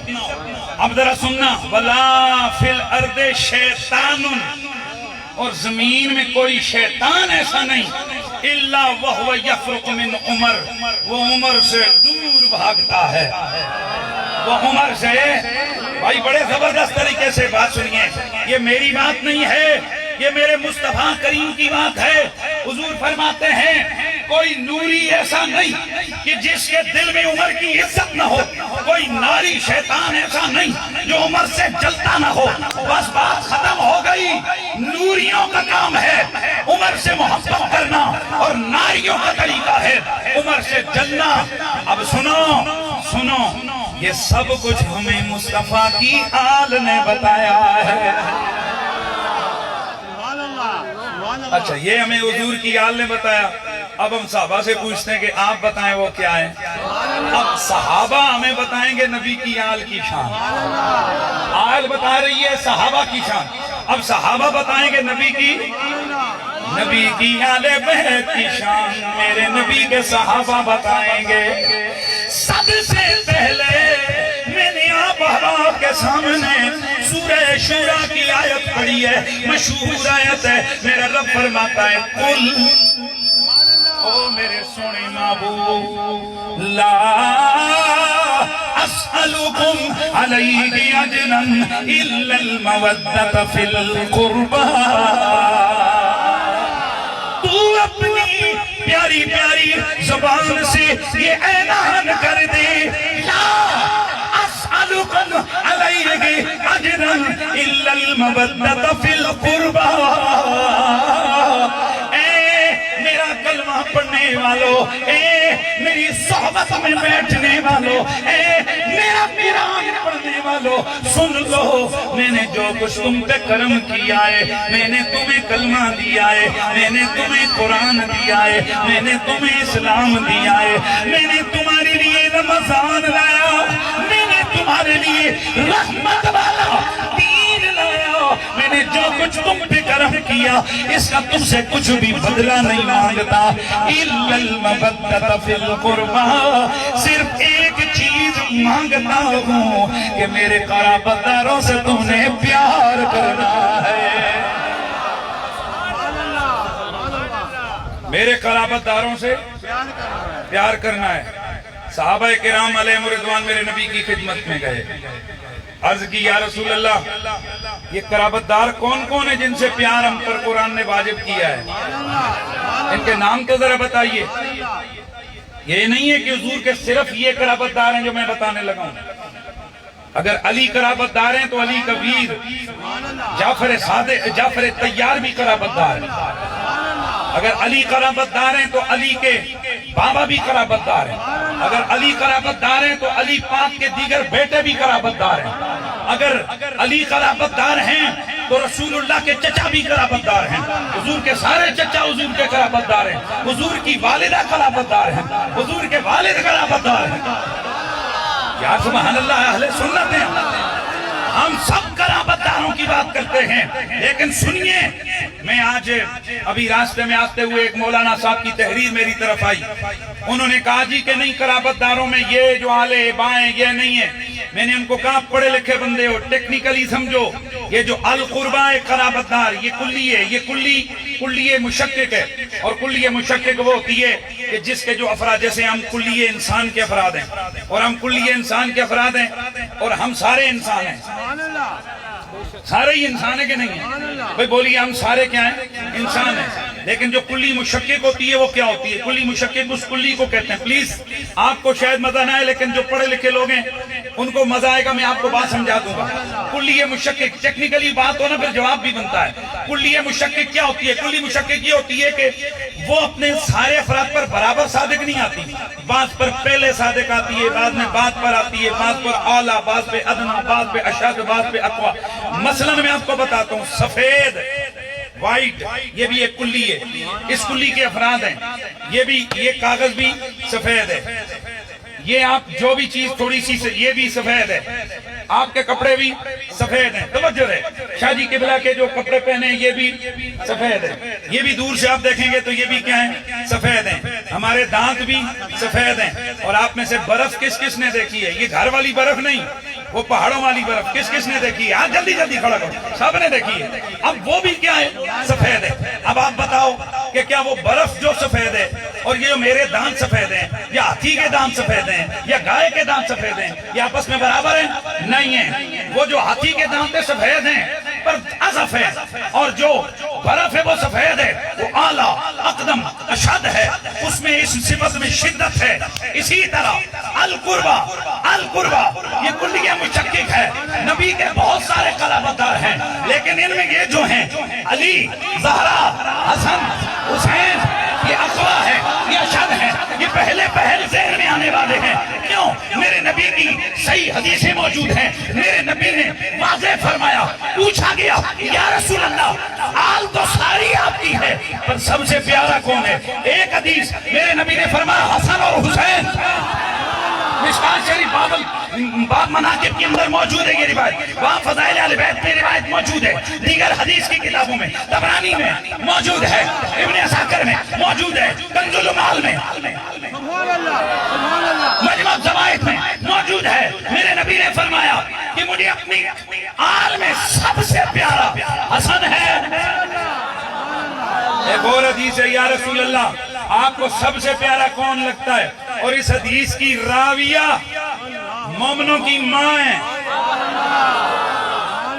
اب ذرا سننا، وَلَا فِي الْأَرْضِ شَيْطَانٌ، اور زمین میں کوئی شیطان ایسا نہیں اِلَّا وَهُوَ يَفْرُقُ مِنْ عُمَرْ، وہ عمر سے دور بھاگتا ہے. وہ عمر سے، بھائی بڑے زبردست طریقے سے بات سنیے، یہ میری بات نہیں ہے، یہ میرے مصطفیٰ کریم کی بات ہے. حضور فرماتے ہیں کوئی نوری ایسا نہیں کہ جس کے دل میں عمر کی عزت نہ ہو، کوئی ناری شیطان ایسا نہیں جو عمر سے جلتا نہ ہو. بس بات ختم ہو گئی. نوریوں کا کام ہے عمر سے محبت کرنا، اور ناریوں کا طریقہ ہے عمر سے جلنا. اب سنو سنو، یہ سب کچھ ہمیں مصطفیٰ کی آل نے بتایا ہے. اچھا یہ ہمیں حضور کی آل نے بتایا. اب ہم صحابہ سے پوچھتے ہیں کہ آپ بتائیں وہ کیا ہے. اب صحابہ ہمیں بتائیں گے نبی کی آل کی شان. آل بتا رہی ہے صحابہ کی شان، اب صحابہ بتائیں گے نبی کی آل بیت کی شان. میرے نبی کے صحابہ بتائیں گے. سب سے پہلے میں نے آپ احباب کے سامنے سورہ شورا کی آیت پڑھی ہے، مشہور آیت ہے. میرا رب فرماتا ہے قل، او میرے سونے محبوب، لا اسألکم علیہ اجرا الا المودۃ فی القربى. تو اپنی پیاری پیاری زبان سے یہ اعلان کر دے، لا اسألکم علیہ اجرا الا المودۃ فی القربى. میرا کلمہ پڑھنے والوں، اے میری صحبت میں بیٹھنے والوں، اے میرا قرآن پڑھنے والوں، سن لو، میں نے جو کچھ تم پہ کرم کیا ہے، میں نے تمہیں کلمہ دیا ہے، میں نے تمہیں قرآن دیا ہے، میں نے تمہیں اسلام دیا ہے، میں نے تمہارے لیے رمضان لایا، میں نے تمہارے لیے رحمت والا دین لایا. میں نے جو کچھ تم پہ کرم کیا اس کا تم سے کچھ بھی بدلہ نہیں مانگتا. الا المودۃ فی القربى، صرف ایک چیز مانگتا ہوں کہ میرے قرابت داروں سے تم نے پیار کرنا ہے. میرے قرابت داروں سے پیار کرنا ہے. صحابہ کرام علیہم رضوان میرے نبی کی خدمت میں گئے، عرض کی یا رسول اللہ یہ قرابت دار کون کون ہے جن سے پیار ہم پر قرآن نے واجب کیا ہے؟ ان کے نام تو ذرا بتائیے. یہ نہیں ہے کہ حضور کے صرف یہ قرابت دار ہیں جو میں بتانے لگا ہوں. اگر علی قرابت دار ہیں تو علی کبیر، جعفر طیار بھی قرابت دار ہیں. اگر علی قرابت دار ہیں تو علی کے بابا بھی قرابت دار ہیں. اگر علی قرابت دار ہیں تو علی پاک کے دیگر بیٹے بھی قرابت دار ہیں. اگر علی قرابت دار ہیں تو رسول اللہ کے چچا بھی قرابت دار ہیں. حضور کے سارے چچا حضور کے قرابت دار ہیں. حضور کی والدہ قرابت دار ہیں. حضور کے والد قرابت دار ہیں. یا سبحان اللہ، اہل سنت ہیں. ہم سب قرابت داروں کی بات کرتے ہیں. لیکن سنیے، میں آج ابھی راستے میں آتے ہوئے ایک مولانا صاحب کی تحریر میری طرف آئی. انہوں نے کہا جی کہ نہیں، قرابت داروں میں یہ جو آلے بائیں یہ نہیں ہے. میں نے ان کو کہا پڑھے لکھے بندے ہو، ٹیکنیکلی سمجھو. یہ جو القربہ قرابت دار یہ کلی ہے، یہ کلی مشکک ہے. اور کلی مشکک وہ ہوتی ہے کہ جس کے جو افراد، جیسے ہم کلی انسان کے افراد ہیں اور ہم کلی انسان کے افراد ہیں اور ہم سارے انسان ہیں. سارے ہی انسان ہے کہ نہیں ہے؟ بھئی بولیے، ہم سارے کیا ہیں؟ انسان ہیں. لیکن جو کلی مشکک ہوتی ہے وہ کیا ہوتی ہے؟ کلی مشکک اس کلی کو کہتے ہیں. پلیز آپ کو شاید مزہ نہ آئے، لیکن جو پڑھے لکھے لوگ ہیں ان کو مزہ آئے گا. میں آپ کو بات سمجھا دوں گا. کلی مشکک ٹیکنیکلی بات ہو نا پھر جواب بھی بنتا ہے. کلی مشکک کیا ہوتی ہے؟ کلی مشکک یہ ہوتی ہے کہ وہ اپنے سارے افراد پر برابر صادق نہیں آتی. بعض پر پہلے صادق آتی ہے، بعض میں بعد پر آتی ہے، بعض پر اعلیٰ، بعض پہ ادنا، بعض پہ اشد، بعض پہ اقوا. مثلا میں آپ کو بتاتا ہوں، سفید وائٹ یہ بھی ایک کلی ہے. اس کلی کے افراد ہیں. یہ کاغذ بھی سفید ہے. یہ آپ جو بھی چیز تھوڑی سی سے، یہ بھی سفید ہے. آپ کے کپڑے بھی سفید ہیں. توجہ ہے، شاہ جی قبلہ کے جو کپڑے پہنے ہیں یہ بھی سفید ہے. یہ بھی دور سے آپ دیکھیں گے تو یہ بھی کیا ہیں؟ سفید ہیں. ہمارے دانت بھی سفید ہیں. اور آپ میں سے برف کس کس نے دیکھی ہے؟ یہ گھر والی برف نہیں، وہ پہاڑوں والی برف کس کس نے دیکھی ہے؟ ہاں جلدی جلدی کھڑا کرو. سب نے دیکھی ہے. اب وہ بھی کیا ہے؟ سفید ہے. اب آپ بتاؤ کہ کیا وہ برف جو سفید ہے اور یہ جو میرے دانت سفید ہیں، یا ہاتھی کے دانت سفید ہیں، یا گائے کے دانت سفید ہیں، یہ آپس میں برابر ہیں؟ نہیں ہیں. وہ جو ہاتھی کے دانت سفید ہیں پر اضف ہے، اور جو برف ہے وہ سفید ہے، وہ اعلیٰ اقدم اشد ہے، اس میں اس صفت میں شدت ہے. اسی طرح القربہ یہ کلیہ مشکک ہے. نبی کے بہت سارے قرابت دار ہیں، لیکن ان میں یہ جو ہیں علی، زہرا، حسن، حسین، یہ اقوا ہے، یہ اشد ہے، یہ پہلے ذہن میں آنے والے ہیں. کیوں؟ میرے نبی کی صحیح حدیثیں موجود ہیں. میرے نبی نے واضح فرمایا، پوچھا گیا یا رسول اللہ آل تو ساری آپ کی ہے پر سب سے پیارا کون ہے؟ ایک حدیث میرے نبی نے فرمایا حسن اور حسین. مشکات شریف باب مناقب کے اندر موجود ہے یہ روایت. وہاں فضائل اہل بیت میں روایت موجود ہے. دیگر حدیث کی کتابوں میں، طبرانی میں موجود ہے، ابن عساکر میں موجود ہے، کنز المعال میں، مجمع الزوائد میں موجود ہے. میرے نبی نے فرمایا کہ مجھے اپنی آل میں سب سے پیارا حسن ہے. ایک اور حدیث ہے، یا رسول اللہ آپ کو سب سے پیارا کون لگتا ہے؟ اور اس حدیث کی راویہ مومنوں کی ماں ہیں.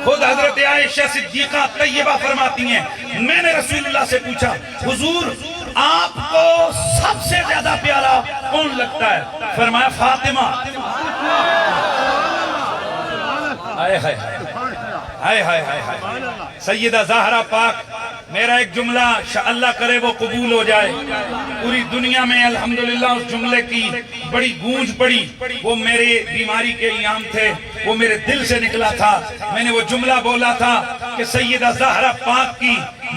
خود حضرت عائشہ صدیقہ طیبہ فرماتی ہیں، میں نے رسول اللہ سے پوچھا حضور آپ کو سب سے زیادہ پیارا کون لگتا ہے؟ فرمایا فاطمہ. ہائے ہائے سیدہ زہرا پاک. میرا ایک جملہ اللہ کرے وہ قبول ہو جائے. پوری دنیا میں الحمدللہ اس جملے کی بڑی گونج پڑی. وہ میرے بیماری کے ایام تھے، وہ میرے دل سے نکلا تھا. میں نے وہ جملہ بولا تھا کہ سیدہ زہرا پاک کی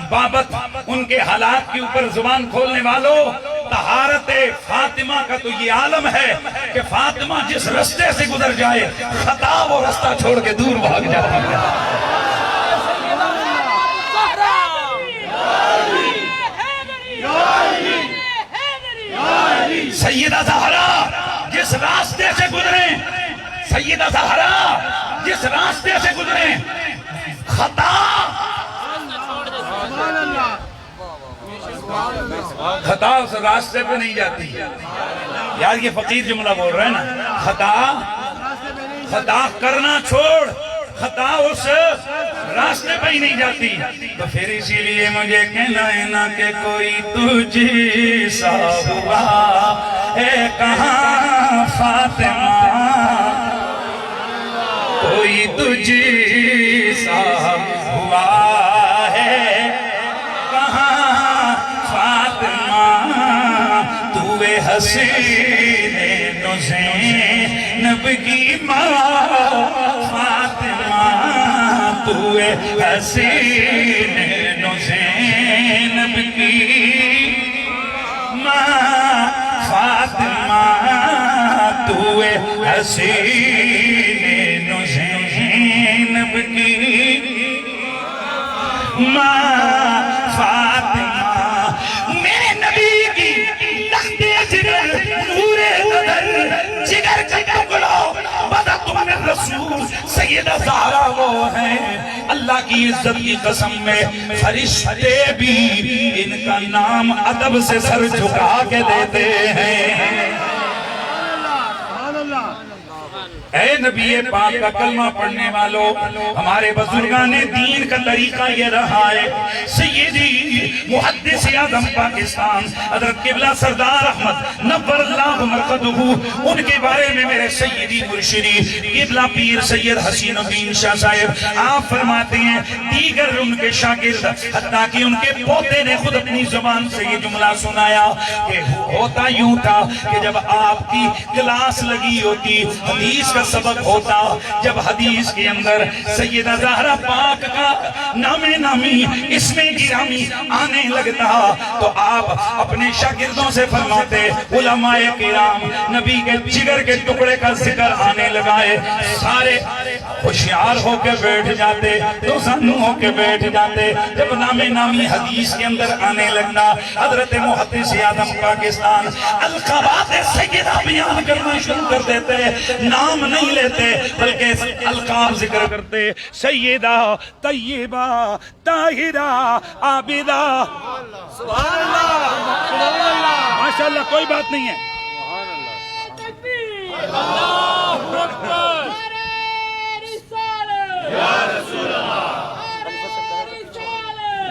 بابت ان کے حالات کے اوپر زبان کھولنے والوں، طہارت فاطمہ کا تو یہ عالم ہے کہ فاطمہ جس رستے سے گزر جائے خطا وہ رستہ چھوڑ کے دور بھاگ جاتی ہے. سیدہ زہرا جس راستے سے گزرے، سیدہ زہرا جس راستے سے گزرے خطا اس راستے پہ نہیں جاتی. یار یہ فقیر جملہ بول رہے ہیں نا، خطا کرنا چھوڑ، خطا اس راستے پہ ہی نہیں جاتی. تو پھر اسی لیے مجھے کہنا ہے نا کہ کوئی تجھ سا ہوا ہے کہاں فاطمہ, کوئی تجھ سا ہوا ہے کہاں فاطمہ, تو حسین زینب کی ماں فاطمہ, تو حسین زینب کی ماں فاطمہ, تو حسین زینب کی ماں فاطمہ. میرے نبی کی لخت جگر نور قدر جگر کا ٹکڑا بدت من رسول سیدہ زہرا وہ ہیں. اللہ کی عزت کی قسم میں فرشتے بھی ان کا نام ادب سے سر جھکا کے دیتے ہیں. اے نبی پاک کا کلمہ پڑھنے والوں, ہمارے بزرگان دین کا طریقہ یہ رہا ہے. سیدی محدث اعظم پاکستان حضرت قبلہ سردار احمد نور اللہ مرقدہ, ان کے بارے میں میرے سیدی مرشدی قبلہ پیر سید حسین الدین شاہ صاحب آپ فرماتے ہیں, دیگر ان کے شاگرد حتیٰ کہ ان کے پوتے نے خود اپنی زبان سے یہ جملہ سنایا کہ ہوتا یوں تھا کہ جب آپ کی کلاس لگی ہوتی, حدیث کا سبق ہوتا, جب حدیث کے اندر سیدہ زہرا پاک کا نام نامی اسم گرامی آنے لگتا تو آپ اپنے شاگردوں سے فرماتے, علماء کرام نبی کے جگر کے ٹکڑے کا ذکر آنے لگائے, سارے ہوشیار ہو کے بیٹھ جاتے, تو زنو ہو کے بیٹھ جاتے. جب نام نامی حدیث کے اندر آنے لگنا, حضرت محدث اعظم پاکستان القابات سیدہ بیان کرنا شروع کر دیتے, نام نہیں لیتے بلکہ القاب ذکر کرتے, سیدہ طیبہ طاہرہ عابدہ. سبحان اللہ, ماشاءاللہ, کوئی بات نہیں ہے. اللہ اکبر, یا رسول اللہ,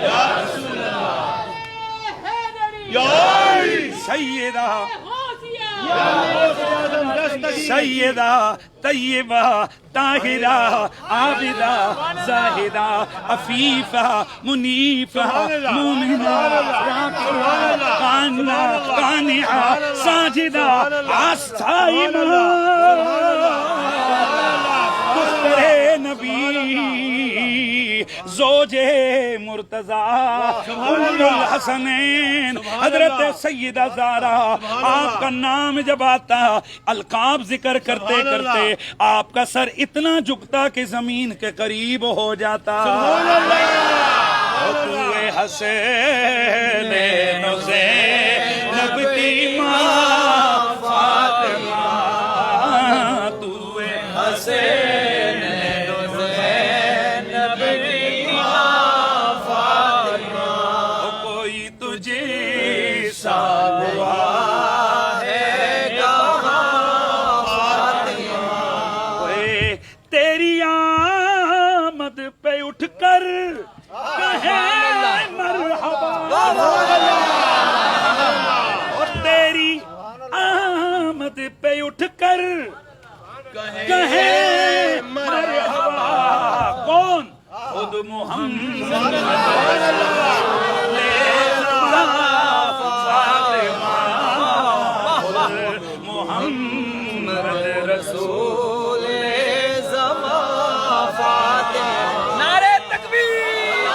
یا رسول اللہ, یا سیدہ سیدہ طیبہ طاہرہ عابدہ زاہدہ عفیفہ منیفہ مومنہ قانعہ ساجدہ آستائمہ دختر نبی زوج مرتضیٰ ام الحسنین حضرت سیدہ زہرا. آپ کا نام جب آتا القاب ذکر کرتے کرتے آپ کا سر اتنا جھکتا کہ زمین کے قریب ہو جاتا. تو حسین زینب کی ماں فاطمہ, تو حسین زینب کی ماں فاطمہ, کوئی تجھے سا ہوا ہے کہاں فاطمہ, تیری آمد پہ اٹھ کر کہیں مرحبا, اور تیری آمد پہ اٹھ کر کہیں مرحبا. کون؟ خود محمد محمد رسول زمان فاطمہ. نعرہ تکبیر,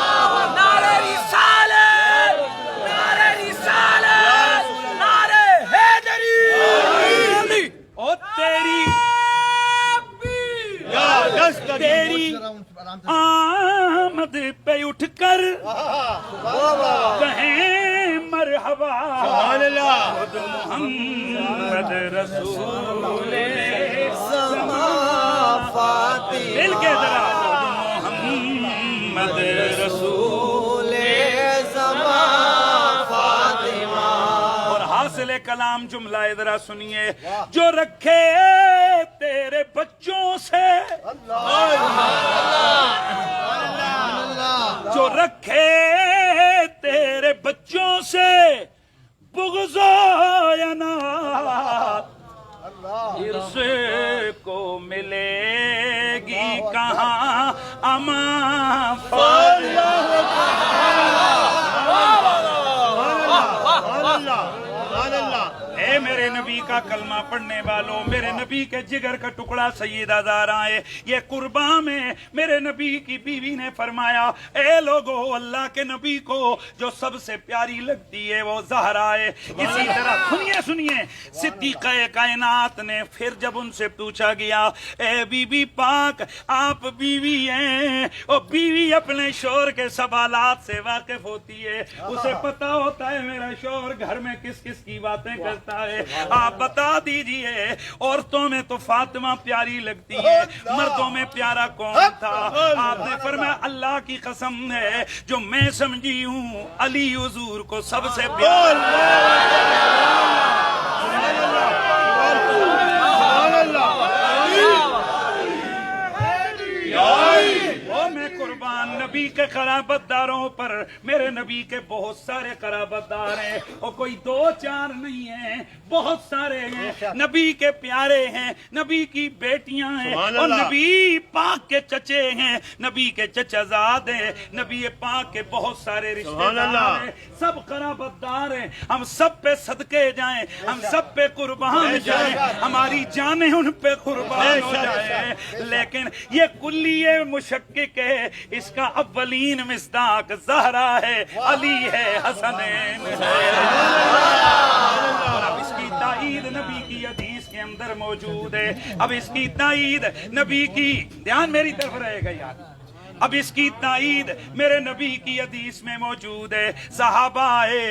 نعرہ رسالت, نعرہ رسالت, نعرہ حیدری. اور تیری آمد پہ اٹھ کر کہیں مرحبا, خود محمد رسول زمان فاطمہ. مل کے ذرا, محمد رسول زمان فاطمہ. اور حاصل کلام جملہ ذرا سنیے, جو رکھے تیرے تیرے بچوں سے جو رکھے تیرے بچوں سے بغض و عناد عرص کو ملے گی کہاں امان اے میرے نبی کا کلمہ پڑھنے والوں، میرے نبی کے جگر کا ٹکڑا سیدہ زہرا ہے، یہ قربان میں میرے نبی کی بیوی نے فرمایا اے لوگو اللہ کے نبی کو جو سب سے پیاری لگتی ہے وہ زہرا ہے۔ اسی طرح سنیے صدیقہ کائنات نے پھر جب ان سے پوچھا گیا اے بی بی پاک آپ بیوی ہیں، اور بیوی اپنے شوہر کے سوالات سے واقف ہوتی ہے، اسے پتہ ہوتا ہے میرا شوہر گھر میں کس کس کی باتیں کرتا ہے، آپ بتا دیجئے عورتوں میں تو فاطمہ پیاری لگتی ہے، مردوں میں پیارا کون تھا؟ آپ نے فرمایا اللہ کی قسم ہے جو میں سمجھی ہوں علی حضور کو سب سے میں قربان نبی کے قرابت داروں پر، میرے نبی کے بہت سارے قرابت دار ہیں اور کوئی دو چار نہیں ہیں، بہت سارے ہیں، نبی کے پیارے ہیں، نبی کی بیٹیاں ہیں اور نبی پاک کے چچے ہیں، نبی کے چچا زاد ہیں، نبی پاک کے بہت سارے رشتہ دار ہیں، سب قرابت دار ہیں، ہم سب پہ صدقے جائیں، ہم سب پہ قربان جائیں، ہماری جانیں ان پہ قربان ہو جائیں، لیکن یہ کلیہ مشکک ہے، اس کا اولین مصداق زہرا ہے، علی ہے، حسنین ہے، اور اب اس کی تائید نبی کی حدیث کے اندر موجود ہے، اب اس کی تائید نبی کی، دھیان میری طرف رہے گا یار، اب اس کی تائید میرے نبی کی حدیث میں موجود ہے، صحابہ آئے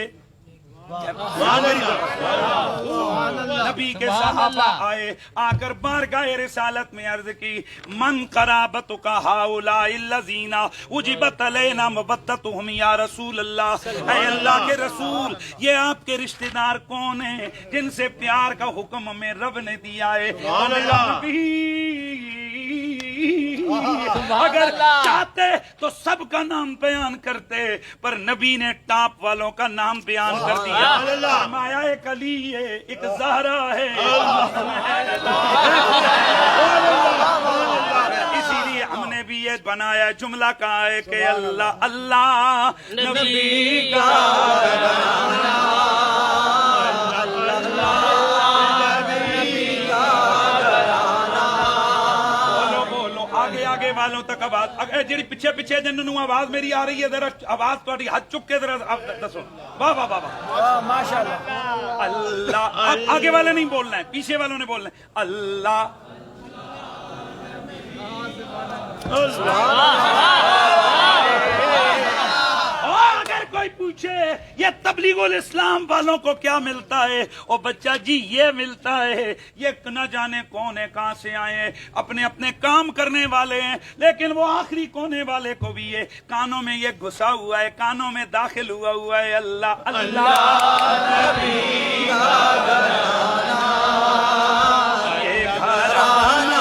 نبی کے صحابہ آئے، آ کر بارگاہ رسالت میں عرض کی من قرابتک ہؤلاء الذین وجبت علینا مودتهم یا رسول اللہ، اے اللہ کے رسول یہ آپ کے رشتہ دار کون ہیں جن سے پیار کا حکم ہمیں رب نے دیا ہے؟ اگر چاہتے تو سب کا نام بیان کرتے، پر نبی نے ٹاپ والوں کا نام بیان کر دیا، فرمایا ایک علی ہے، ایک زہرا ہے، اسی لیے ہم نے بھی یہ بنایا جملہ کہا ہے کہ اللہ اللہ نبی کا آگے والوں تک آواز، جی پیچھے پیچھے جنہوں آواز میری آ رہی ہے ذرا آواز تھوڑی ہاتھ چک کے ذرا دسو، واہ واہ واہ واہ ماشاءاللہ، اللہ آگے والے نہیں بولنا ہے، پیچھے والوں نے بولنا ہے، اللہ اور اگر کوئی پوچھے یہ تبلیغ الاسلام والوں کو کیا ملتا ہے، اور بچہ جی یہ ملتا ہے، یہ نہ جانے کون ہے، کہاں سے آئے ہیں، اپنے اپنے کام کرنے والے ہیں، لیکن وہ آخری کونے والے کو بھی یہ کانوں میں یہ گھسا ہوا ہے، کانوں میں داخل ہوا ہے، اللہ اللہ نبی کا گھرانہ، یہ گھرانہ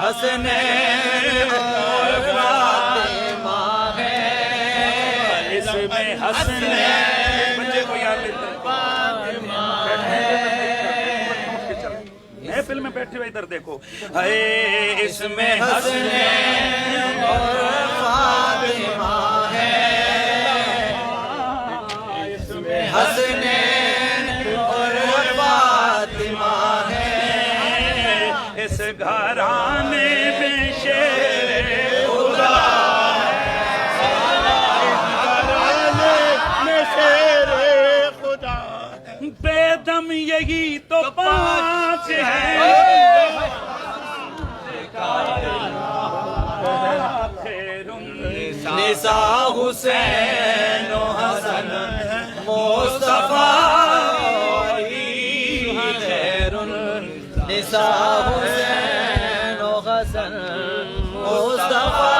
حسنین اور فاطمہ ہے، اس میں حسنین بچے کو یاد فاطمہ ہے، محفل میں بیٹھے ہوئے ادھر دیکھو، اے اس میں حسنین اور فاطمہ ہے، اس میں حسنین اور فاطمہ ہے، اس گھرانے میں شیر خدا میں شیر خدا، بے دم یہی تو پانچ ہے، نساء حسین و حسن مصطفیٰ خیر النساء حسین و حسن مصطفیٰ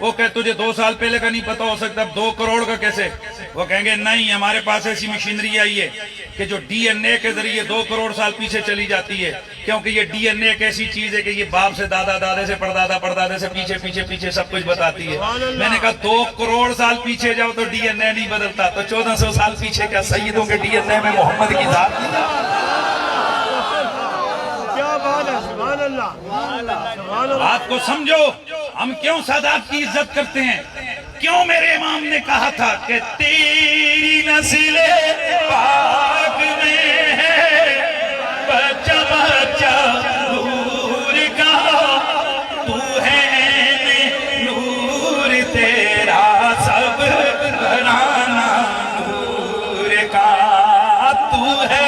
وہ کہ تجھے 2 سال پہلے کا نہیں پتا ہو سکتا، اب 2 کروڑ کا کیسے؟ وہ کہیں گے نہیں، ہمارے پاس ایسی مشینری آئی ہے کہ جو ڈی این اے کے ذریعے 2 کروڑ سال پیچھے چلی جاتی ہے، کیونکہ یہ ڈی این اے ایک ایسی چیز ہے کہ یہ باپ سے دادا، دادے سے پردادا، پردادے سے پیچھے پیچھے پیچھے سب کچھ بتاتی ہے۔ میں نے کہا 2 کروڑ سال پیچھے جاؤ تو ڈی این اے نہیں بدلتا، تو 1400 سال پیچھے کیا سیدوں کے ڈی این اے میں محمد کی ذات نہیں؟ کیا بات ہے، سبحان اللہ، سبحان اللہ۔ بات کو سمجھو، ہم کیوں سادات کی عزت کرتے ہیں؟ کیوں میرے امام نے کہا تھا کہ تیری نسل پاک میں ہے بچہ بچہ نور کا، تو ہے نور تیرا سب گھرانہ نور کا، تو ہے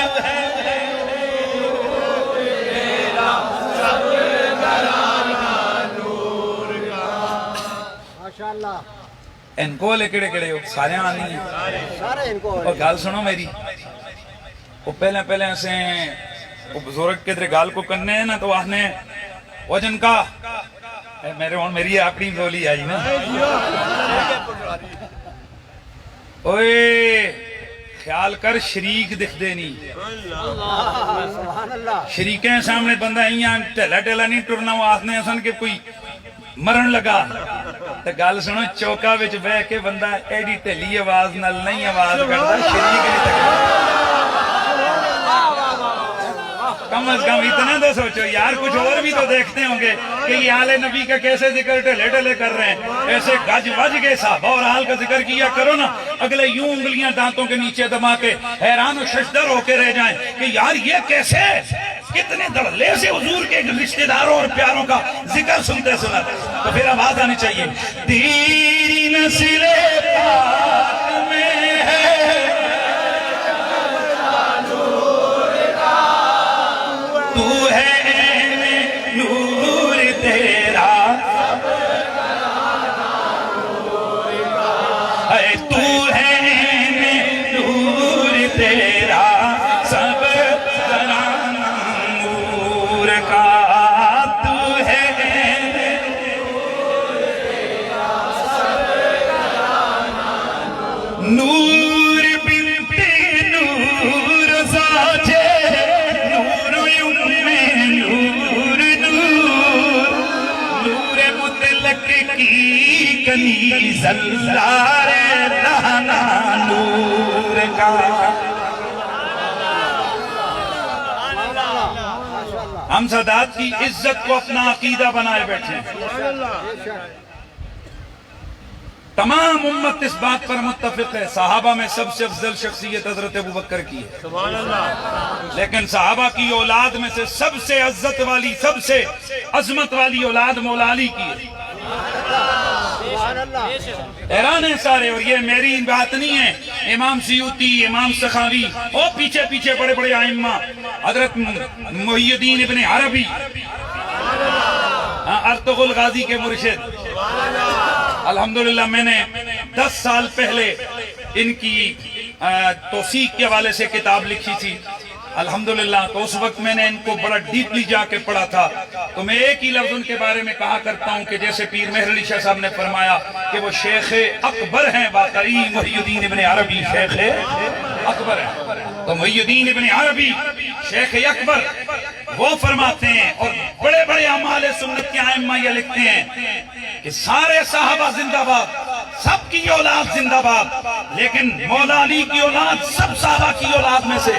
ان کو لے کڑے کڑے ہو سارے آنی ہیں۔ اور گال سنو میری، وہ پہلے ایسے وہ بزرگ کے در گال کو کرنے ہیں نا تو آنے وجن کا میرے ہون میری اپنی بولی آئی نا، اوے خیال کر شریک دکھ دے نہیں، شریکیں سامنے بندہ ہیاں ٹیلا ٹیلا نہیں ٹرنا، وہ آسنے ایسن کہ کوئی مرن لگا تو گل سنو، چوکا وچ بہ کے بندہ ایڈی ٹھلی آواز نال نہیں آواز کرتا، شریک نہیں تک کم از کم اتنا تو سوچو یار، کچھ اور بھی تو دیکھتے ہوں گے کہ یہ آل نبی کا کیسے ذکر ٹھلے ٹھلے کر رہے ہیں، ایسے گج وج کے صحابہ اور حال کا ذکر کیا کرو نا، اگلے یوں انگلیاں دانتوں کے نیچے دبا کے حیران و ششدر ہو کے رہ جائیں کہ یار یہ کیسے، کتنے دڑلے سے حضور کے رشتہ داروں اور پیاروں کا ذکر سنتے سنتے۔ تو پھر آواز آنی چاہیے، تیری نسل پاک میں ہے تو ہے نور تیرا، اے تو ہے نور تیرا سب گھرانہ نور کا، تو ہے نور بنت نور ساجے نور نور نور نور مطلق کی کنیز اللہ رہنا نور کا۔ ہم سادات کی عزت کو اپنا عقیدہ بنائے بیٹھے ہیں، تمام امت اس بات پر متفق ہے، صحابہ میں سب سے افضل شخصیت حضرت ابوبکر کی ہے، سبحان اللہ۔ لیکن صحابہ کی اولاد میں سے سب سے عزت والی، سب سے عظمت والی اولاد مولا علی کی ہے۔ حیران ہیں سارے، اور یہ میری بات نہیں ہے، امام سیوطی، امام سخاوی اور پیچھے پیچھے بڑے بڑے ائمہ، حضرت محی الدین ابن عربی، ارطغرل غازی کے مرشد، الحمدللہ میں نے 10 سال پہلے ان کی توثیق کے حوالے سے کتاب لکھی تھی، الحمدللہ۔ تو اس وقت میں نے ان کو بڑا ڈیپلی جا کے پڑھا تھا، تو میں ایک ہی لفظ ان کے بارے میں کہا کرتا ہوں کہ جیسے پیر مہر علی شاہ صاحب نے فرمایا کہ وہ شیخ اکبر ہیں، واقعی محی الدین ابن عربی شیخ اکبر ہیں۔ تو محی الدین ابن عربی شیخ اکبر وہ فرماتے ہیں، اور بڑے بڑے اعمال سنت کے ائمہ یہ لکھتے ہیں کہ سارے صحابہ زندہ باد، سب کی اولاد زندہ باد، لیکن مولا علی کی اولاد سب صحابہ کی اولاد میں سے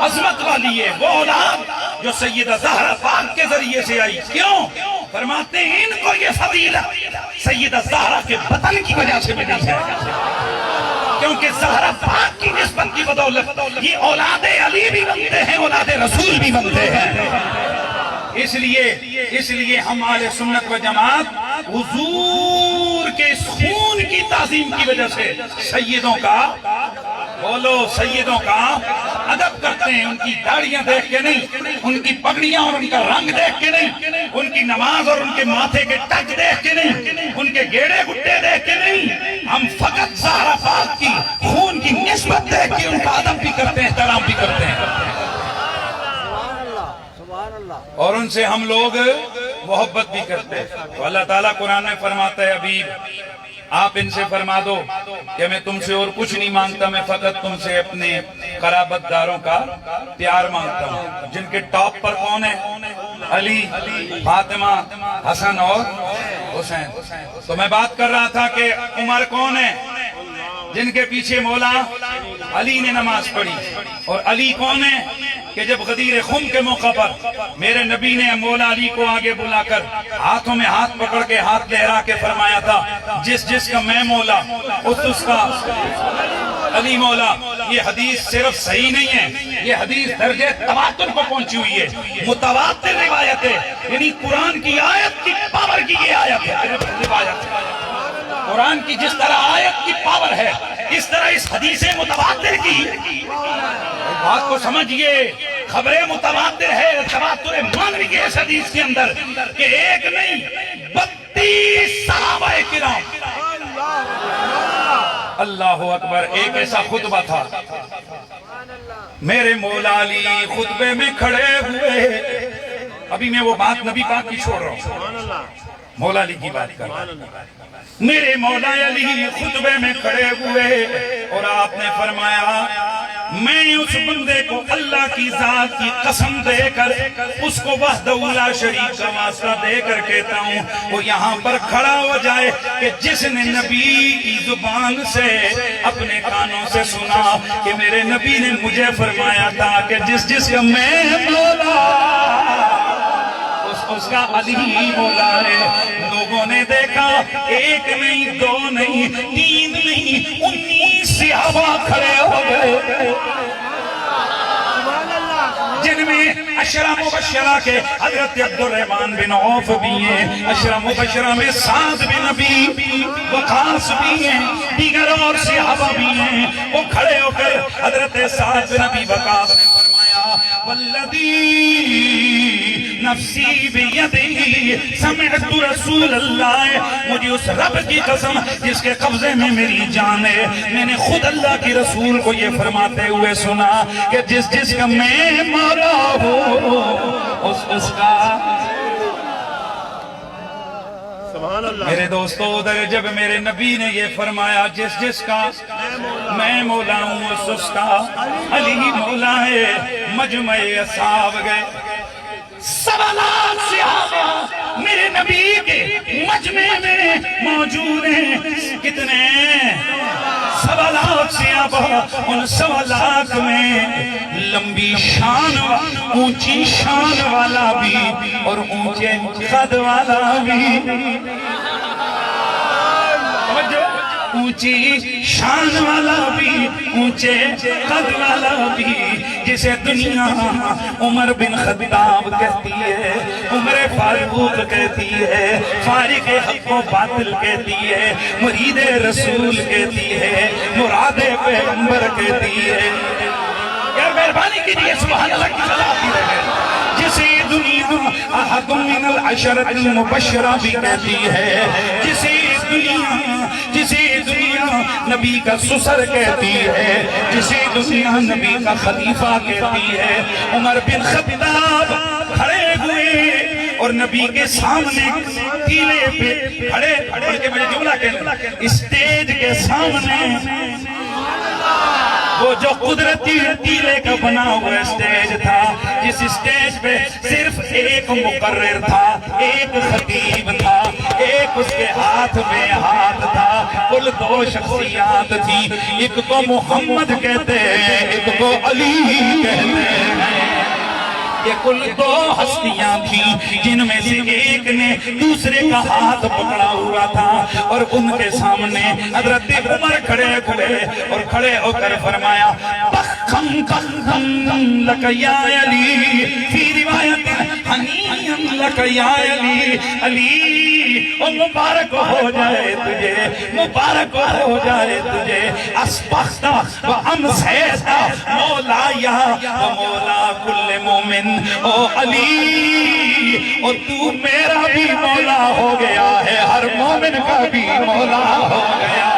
عظمت والی ہے، وہ اولاد جو سیدہ زہرا پاک کے ذریعے سے آئی۔ کیوں؟ فرماتے ہیں ان کو یہ فضیلت سیدہ زہرا کے بطن کی وجہ سے ملی ہے، کیونکہ زہرا پاک کی نسبت کی بدولت یہ اولاد علی بھی بنتے ہیں، اولاد رسول بھی بنتے ہیں۔ اس لیے ہم اہل سنت و جماعت حضور کے اس خون کی تعظیم کی وجہ سے سیدوں کا، بولو سیدوں کا ادب کرتے ہیں، ان کی داڑیاں دیکھ کے نہیں، ان کی پگڑیاں اور ان کا رنگ دیکھ کے نہیں، ان کی نماز اور ان کے ماتھے کے ٹک دیکھ کے نہیں، ان کے گیڑے گھٹے دیکھ کے نہیں، ہم فقط زہرا پاک کی خون کی نسبت دیکھ کے ان کا ادب بھی کرتے ہیں، احترام بھی کرتے ہیں۔ سبحان اللہ۔ اور ان سے ہم لوگ محبت بھی کرتے ہیں. تو اللہ تعالیٰ قرآن میں فرماتا ہے حبیب آپ ان سے فرما دو کہ میں تم سے اور کچھ نہیں مانگتا, میں فقط تم سے اپنے قرابت داروں کا پیار مانگتا ہوں. جن کے ٹاپ پر کون ہے؟ علی, فاطمہ, حسن اور حسین. تو میں بات کر رہا تھا کہ عمر کون ہے؟ جن کے پیچھے مولا علی نے نماز پڑھی. اور علی کون ہے کہ جب غدیر خم کے موقع پر میرے نبی نے مولا علی کو آگے بلا کر ہاتھوں میں ہاتھ پکڑ کے ہاتھ لہرا کے فرمایا تھا جس کا میں مولا اس کا علی مولا. یہ حدیث صرف صحیح نہیں ہے, یہ حدیث درجے تواتر کو پہنچی ہوئی ہے, متواتر روایت ہے. یعنی قرآن کی آیت کی پاور کی یہ آیت ہے, روایت. قرآن کی جس طرح آیت کی پاور ہے اس طرح اس حدیث متواتر کی بات کو سمجھئے. خبریں متواتر ہے, تواتر مانوی کے اس حدیث کے اندر کہ ایک نہیں 32 صحابہ کرام. اللہ اکبر. ایک ایسا خطبہ تھا میرے مولا علی خطبے میں کھڑے ہوئے. ابھی میں وہ بات نبی پاک کی چھوڑ رہا ہوں, مولا علی کی بات کر رہا ہوں. میرے مولا علی خطبے میں کھڑے ہوئے اور آپ نے فرمایا میں اس بندے کو اللہ کی ذات کی قسم دے کر اس کو وحدہ لا شریک کا واسطہ دے کر کہتا ہوں وہ یہاں پر کھڑا ہو جائے کہ جس نے نبی کی زبان سے اپنے کانوں سے سنا کہ میرے نبی نے مجھے فرمایا تھا کہ جس کا میں مولا اس کا علی مولا ہے. لوگوں نے دیکھا ایک نہیں, دو نہیں, تین نہیں, 19 صحابہ کھڑے ہو گئے جن میں عشرہ مبشرہ کے حضرت عبد الرحمن بن عوف بھی ہیں, عشرہ مبشرہ میں سعد بن نبی وقاص بھی ہیں, دیگر اور صحابہ بھی ہیں. وہ کھڑے ہو کر حضرت سعد بن نبی وقاص نے فرمایا والذی نفسی بیدی سمعت رسول اللہ, مجھے اس رب کی قسم جس کے قبضے میں میری جان ہے, میں نے خود اللہ کی رسول کو یہ فرماتے ہوئے سنا کہ جس کا میں مولا ہوں اس کا. میرے دوستو ادھر جب میرے نبی نے یہ فرمایا جس کا میں مولا ہوں اس کا علی مولا ہے, مجمع اصحاب گئے. 1.25 لاکھ صحابہ میرے نبی کے مجمع میں موجود ہیں. کتنے؟ 1.25 لاکھ صحابہ. ان 1.25 لاکھ میں لمبی شان اونچی شان والا بھی اور اونچے قد والا بھی, اونچی شان والا بھی اونچے قد والا بھی, جسے دنیا عمر بن خطاب کہتی ہے, عمر فاروق کہتی ہے, فارق حق و باطل کہتی ہے, مرید رسول کہتی ہے, مراد پیغمبر کہتی ہے. یار مہربانی کیجئے سبحان اللہ کی صلاح کی رہے. جسے دنیا احد من العشرۃ المبشرہ بھی کہتی ہے, جسے دنیا نبی کا سسر کہتی ہے, جسے دنیا نبی کا خلیفہ کہتی ہے. عمر بن خطاب کھڑے ہوئے اور نبی کے سامنے ٹیلے پہ کھڑے, بلکہ مجھے جملہ کہنا, اسٹیج کے سامنے وہ جو قدرتی ٹیلے کا بنا ہوا اسٹیج تھا, جس اسٹیج پہ صرف ایک مقرر تھا, ایک خطیب تھا, ایک اس کے ہاتھ میں ہاتھ تھا, کل 2 شخصیات تھی, ایک کو محمد کہتے ہیں, ایک کو علی کہتے ہیں. یہ کل 2 ہستیاں تھیں جن میں سے ایک نے دوسرے کا ہاتھ پکڑا ہوا تھا اور ان کے سامنے حضرت عمر کھڑے ہوئے اور کھڑے ہو کر فرمایا بخم لک یا علی, فی روایت حنین لک یا علی, علی اور مبارک ہو جائے تجھے, مبارک ہو جائے تجھے, اسبخت و امسیت مولا یا و مولا کل مومن. او علی اور تو میرا بھی مولا ہو گیا ہے, ہر مومن کا بھی مولا ہو گیا.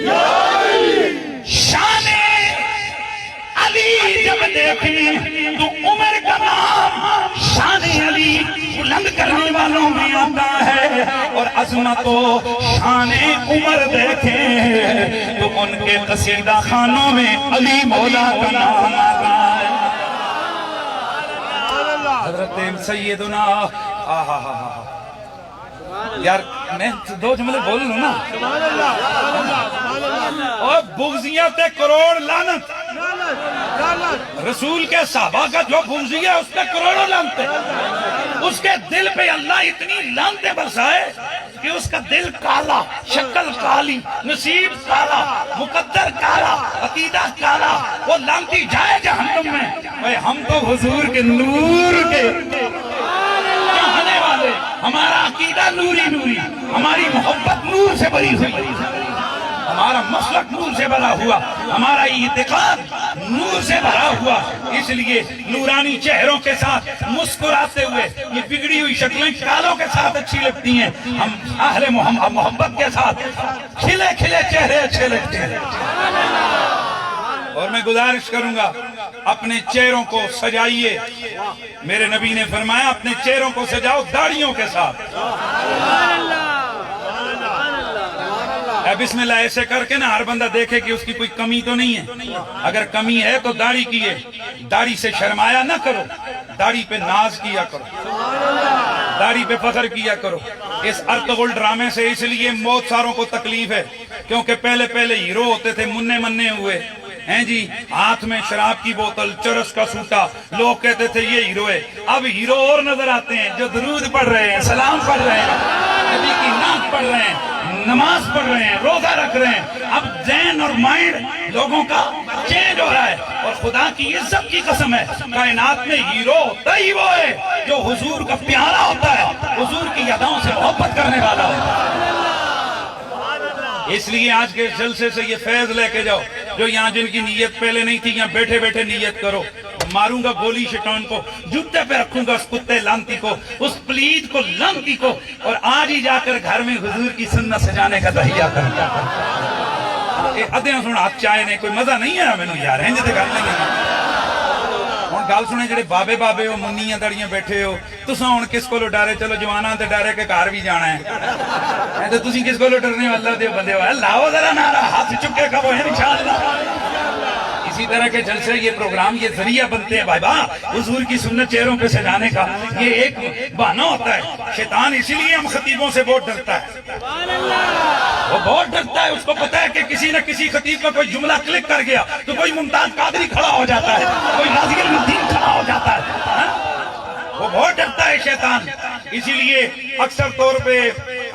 یا دیکھیں تو عمر کا نام شان علی بلند کرنے والوں میں آتا ہے، اور عظمت و شان عمر دیکھیں تو ان کے قصیدہ خانوں میں علی مولا کا نام آتا ہے۔ حضرت سیدنا یار میں دو جملے بول لوں نا، اور بغضیت کروڑ لعنت، رسول کے صحابہ کا جو بغضی ہے اس پہ کروڑوں لعنتیں، اس کے دل پہ اللہ اتنی لعنتیں برسائے کہ اس کا دل کالا، شکل کالی، نصیب کالا، مقدر کالا، عقیدہ کالا، وہ لعنتی جائے جہنم میں۔ اے ہم تو حضور کے نور کے چاہنے والے، ہمارا عقیدہ نوری نوری، ہماری محبت نور سے بری ہوئی، ہمارا مسلک نور سے بھرا ہوا، ہمارا اعتقاد نور سے بھرا ہوا، اس لیے نورانی چہروں کے ساتھ مسکراتے ہوئے یہ بگڑی ہوئی شکلیں کالوں کے ساتھ اچھی لگتی ہیں، ہم اہل محبت کے ساتھ کھلے کھلے چہرے اچھے لگتے ہیں۔ اور میں گزارش کروں گا اپنے چہروں کو سجائیے، میرے نبی نے فرمایا اپنے چہروں کو سجاؤ داڑھیوں کے ساتھ۔ بسم اللہ ایسے کر کے نا ہر بندہ دیکھے کہ اس کی کوئی کمی تو نہیں ہے، اگر کمی ہے تو داڑھی کیے، داڑھی سے شرمایا نہ کرو، داڑھی پہ ناز کیا کرو، داڑھی پہ فخر کیا کرو۔ اس ارطغرل ڈرامے سے اس لیے بہت ساروں کو تکلیف ہے، کیونکہ پہلے ہیرو ہوتے تھے، مننے ہوئے ہیں جی، ہاتھ میں شراب کی بوتل، چرس کا سوٹا، لوگ کہتے تھے یہ ہیرو ہے۔ اب ہیرو اور نظر آتے ہیں جو درود پڑھ رہے ہیں، سلام پڑھ رہے ہیں، نبی کی نعت پڑھ رہے ہیں، نماز پڑھ رہے ہیں، روزہ رکھ رہے ہیں۔ اب ذہن اور مائنڈ لوگوں کا چینج ہو رہا ہے، اور خدا کی عزت کی قسم ہے کائنات میں ہیرو ہوتا ہی وہ ہے جو حضور کا پیارا ہوتا ہے، حضور کی یادوں سے محبت کرنے والا ہوتا ہے۔ اس لیے آج کے جلسے سے یہ فیض لے کے جاؤ، جو یہاں جن کی نیت پہلے نہیں تھی، یہاں بیٹھے بیٹھے نیت کرو، ماروں گا گولی شیطان کو، جوتے پہ رکھوں گا اس کتے لعنتی کو، اس پلید کو لعنتی کو، اور آج ہی جا کر گھر میں حضور کی سنت سجانے کا تہیہ کرتا ہے۔ ادھے سن ہاتھ چائے نے کوئی مزہ نہیں ہے مینوں یار، ہیں جتے گل نہیں ہن گل سنے جڑے بابے ہو، منیاں دڑیاں بیٹھے ہو، تساں ہن کس کولوں ڈرے؟ چلو جواناں تے ڈرے کہ گھر بھی جانا ہے، تے تسی کس کولوں ڈرنے؟ اللہ دے بندے ہو، لاؤ ذرا نعرہ، ہاتھ چکے کھڑو انشاءاللہ۔ اسی طرح کے جلسے، یہ پروگرام، یہ ذریعہ بنتے ہیں بھائی حضور کی سنت چہروں پہ سجانے کا، یہ ایک بہانہ ہوتا ہے۔ شیطان اسی لیے ہم خطیبوں سے بہت ڈرتا ہے، وہ بہت ڈرتا ہے، اس کو پتا ہے کہ کسی نہ کسی خطیب کا کوئی جملہ کلک کر گیا تو کوئی ممتاز قادری کھڑا ہو جاتا ہے، کوئی غازی المدین کھڑا ہو جاتا ہے، وہ بہت ڈرتا ہے شیطان۔ اسی لیے اکثر طور پہ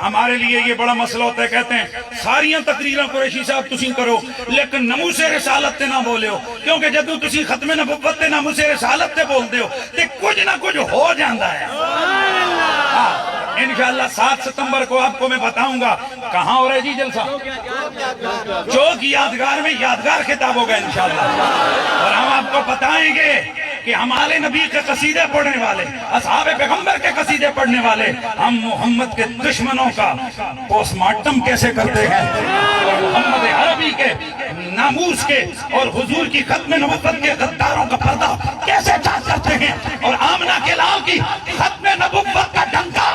ہمارے لیے یہ بڑا مسئلہ ہوتا ہے، کہتے ہیں ساریاں تقریراں قریشی صاحب تسی کرو لیکن ناموس رسالت تے نہ بولے ہو، کیونکہ جدو تسی ختم نبوت تے ناموس رسالت تے بول دے ہو تے کچھ نہ کچھ ہو جاندہ ہے۔ انشاءاللہ 7 ستمبر کو آپ کو میں بتاؤں گا کہاں ہو رہا ہے جی جلسہ، چوک یادگار میں یادگار خطاب ہوگا انشاءاللہ، اور ہم آپ کو بتائیں گے کہ ہمارے نبی کے قصیدے پڑھنے والے، اصحاب پیغمبر کے قصیدے پڑھنے والے، ہم محمد کے دشمنوں کا پوسٹ مارٹم کیسے کرتے ہیں، اور محمد عربی کے ناموس کے اور حضور کی ختم نبوت کے غداروں کا پردہ کیسے چاک کرتے ہیں، اور آمنہ کے لال کی ختم نبوت کا ڈنکا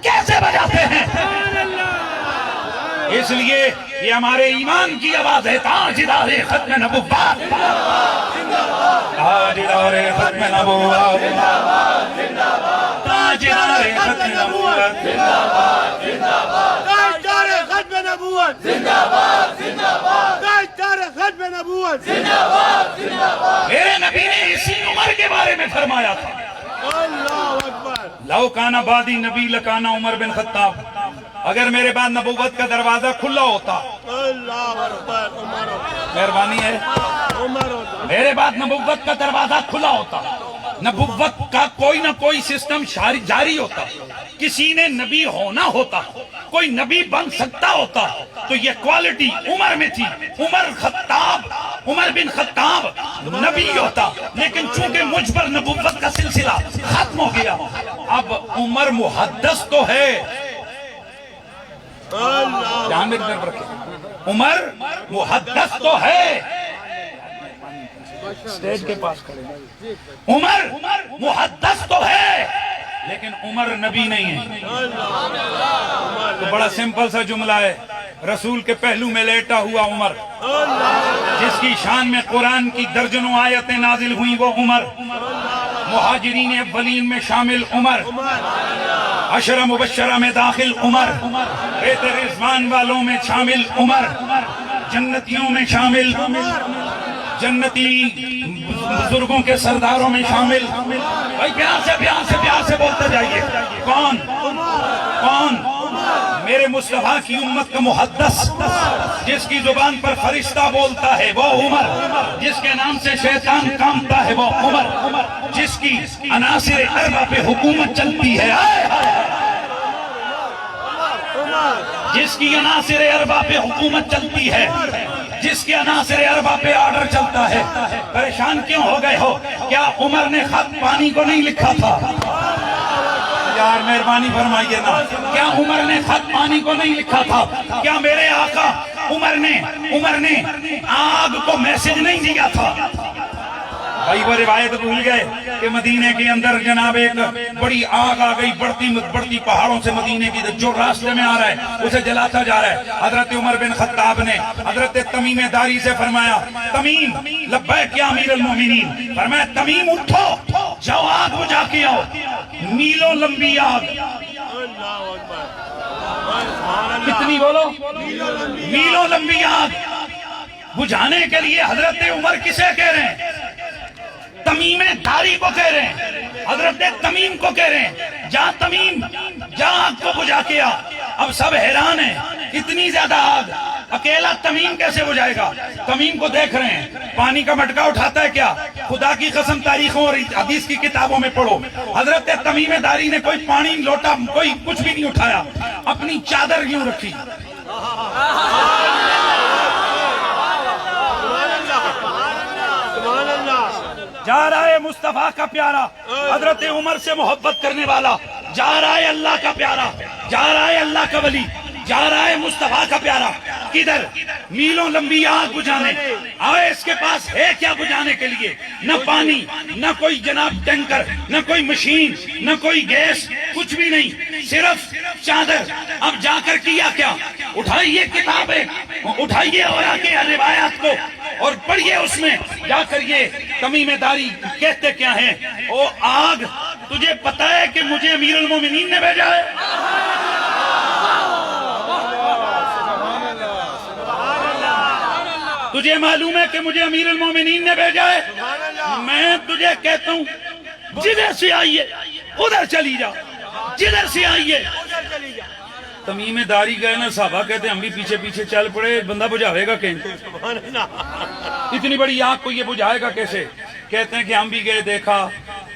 کیسے بجاتے ہیں۔ اس لیے یہ ہمارے ایمان کی آواز ہے، تاجدار ختم نبوت، تاجدار ختم نبوت، تاجدار ختم نبوت، تاجدار ختم نبوت، تاجدار ختم نبوت۔ میرے نبی نے اسی عمر کے بارے میں فرمایا تھا، اللہ اکبر، لو کانا بعدی نبی لکانا عمر بن خطاب، اگر میرے بعد نبوت کا دروازہ کھلا ہوتا، اللہ اکبر، عمر مہربانی ہے، عمر میرے بعد نبوت کا دروازہ کھلا ہوتا، نبوت کا کوئی نہ کوئی سسٹم جاری ہوتا، کسی نے نبی ہونا ہوتا، کوئی نبی بن سکتا ہوتا، تو یہ کوالٹی عمر میں تھی، عمر بن خطاب نبی ہوتا، لیکن چونکہ مجھ پر نبوت کا سلسلہ ختم ہو گیا، اب عمر محدث تو ہے، دھیان میں رکھیں، عمر محدث تو ہے، اسٹیج کے پاس کھڑے عمر محدث تو ہے لیکن عمر نبی نہیں ہے. تو بڑا سمپل سا جملہ ہے, رسول کے پہلو میں لیٹا ہوا عمر, جس کی شان میں قرآن کی درجنوں آیتیں نازل ہوئیں وہ عمر, مہاجرین اولین میں شامل عمر, عشرہ مبشرہ میں داخل عمر, بیت رضوان والوں میں شامل عمر, جنتیوں میں شامل, جنتی بزرگوں کے سرداروں میں شامل. بھائی پیار سے بولتے جائیے. کون میرے مصطفیٰ کی امت کا محدث, جس کی زبان پر فرشتہ بولتا ہے وہ عمر, جس کے نام سے شیطان کامتا ہے وہ عمر, جس کی عناصر اربع پہ حکومت چلتی ہے, جس کی عناصر اربع پہ حکومت چلتی ہے, جس کے عناصر اربع پہ آرڈر چلتا ہے. پریشان کیوں ہو گئے ہو؟ کیا عمر نے خط پانی کو نہیں لکھا تھا؟ یار مہربانی فرمائیے نا, کیا عمر نے خط پانی کو نہیں لکھا تھا؟ کیا میرے آقا عمر نے آگ کو میسج نہیں دیا تھا؟ بھائی وہ روایت بھول گئے کہ مدینے کے اندر جناب ایک بڑی آگ آ گئی, بڑھتی پہاڑوں سے مدینے کی, جو راستے میں آ رہا ہے اسے جلاتا جا رہا ہے. حضرت عمر بن خطاب نے حضرت تمیم داری سے فرمایا, تمیم لبیک یا امیر المومنین, فرمایا تمیم اٹھو, جاؤ آگ بجھا کے آؤ, میلوں لمبی آگ. کتنی بولو؟ میلوں لمبی آگ بجھانے کے لیے حضرت عمر کسے کہہ رہے ہیں؟ تمیم داری کو کہہ رہے ہیں, حضرت تمیم کو کہہ رہے ہیں, جا آگ کو بجھا کے آ. اب سب حیران ہیں, اتنی زیادہ آگ اکیلا تمیم کیسے بجھائے گا؟ تمیم کو دیکھ رہے ہیں, پانی کا مٹکا اٹھاتا ہے کیا؟ خدا کی قسم تاریخوں اور حدیث کی کتابوں میں پڑھو, حضرت تمیم داری نے کوئی پانی لوٹا کوئی کچھ بھی نہیں اٹھایا, اپنی چادر یوں رکھی. جا رہا ہے مصطفیٰ کا پیارا, حضرت عمر سے محبت کرنے والا, جا رہا ہے اللہ کا پیارا, جا رہا ہے اللہ کا ولی, جا رہا ہے مصطفیٰ کا پیارا. کدھر؟ میلوں لمبی آگ بجھانے. آئے اس کے پاس ہے کیا بجھانے کے لیے؟ نہ پانی, نہ کوئی جناب ٹینکر, نہ کوئی مشین, نہ کوئی گیس, کچھ بھی نہیں, صرف چادر. اب جا کر کیا کیا؟ اٹھائیے کتابیں, اٹھائیے اور آگے روایات کو اور پڑھیے, اس میں جا کر یہ تمیم داری کہتے کیا ہیں. او آگ, تجھے پتا ہے کہ مجھے امیر المومنین نے بھیجا ہے؟ تجھے معلوم ہے کہ مجھے امیر المومنین نے بھیجا ہے؟ میں تجھے کہتا ہوں جدھر سے آئیے ادھر چلی جا, جدھر سے آئیے. تمیم داری گئے نا, صحابہ کہتے ہیں ہم بھی پیچھے پیچھے چل پڑے, بندہ بجھاوے گا کہیں؟ اتنی بڑی آگ کو یہ بجھائے گا کیسے؟ کہتے ہیں کہ ہم بھی گئے, دیکھا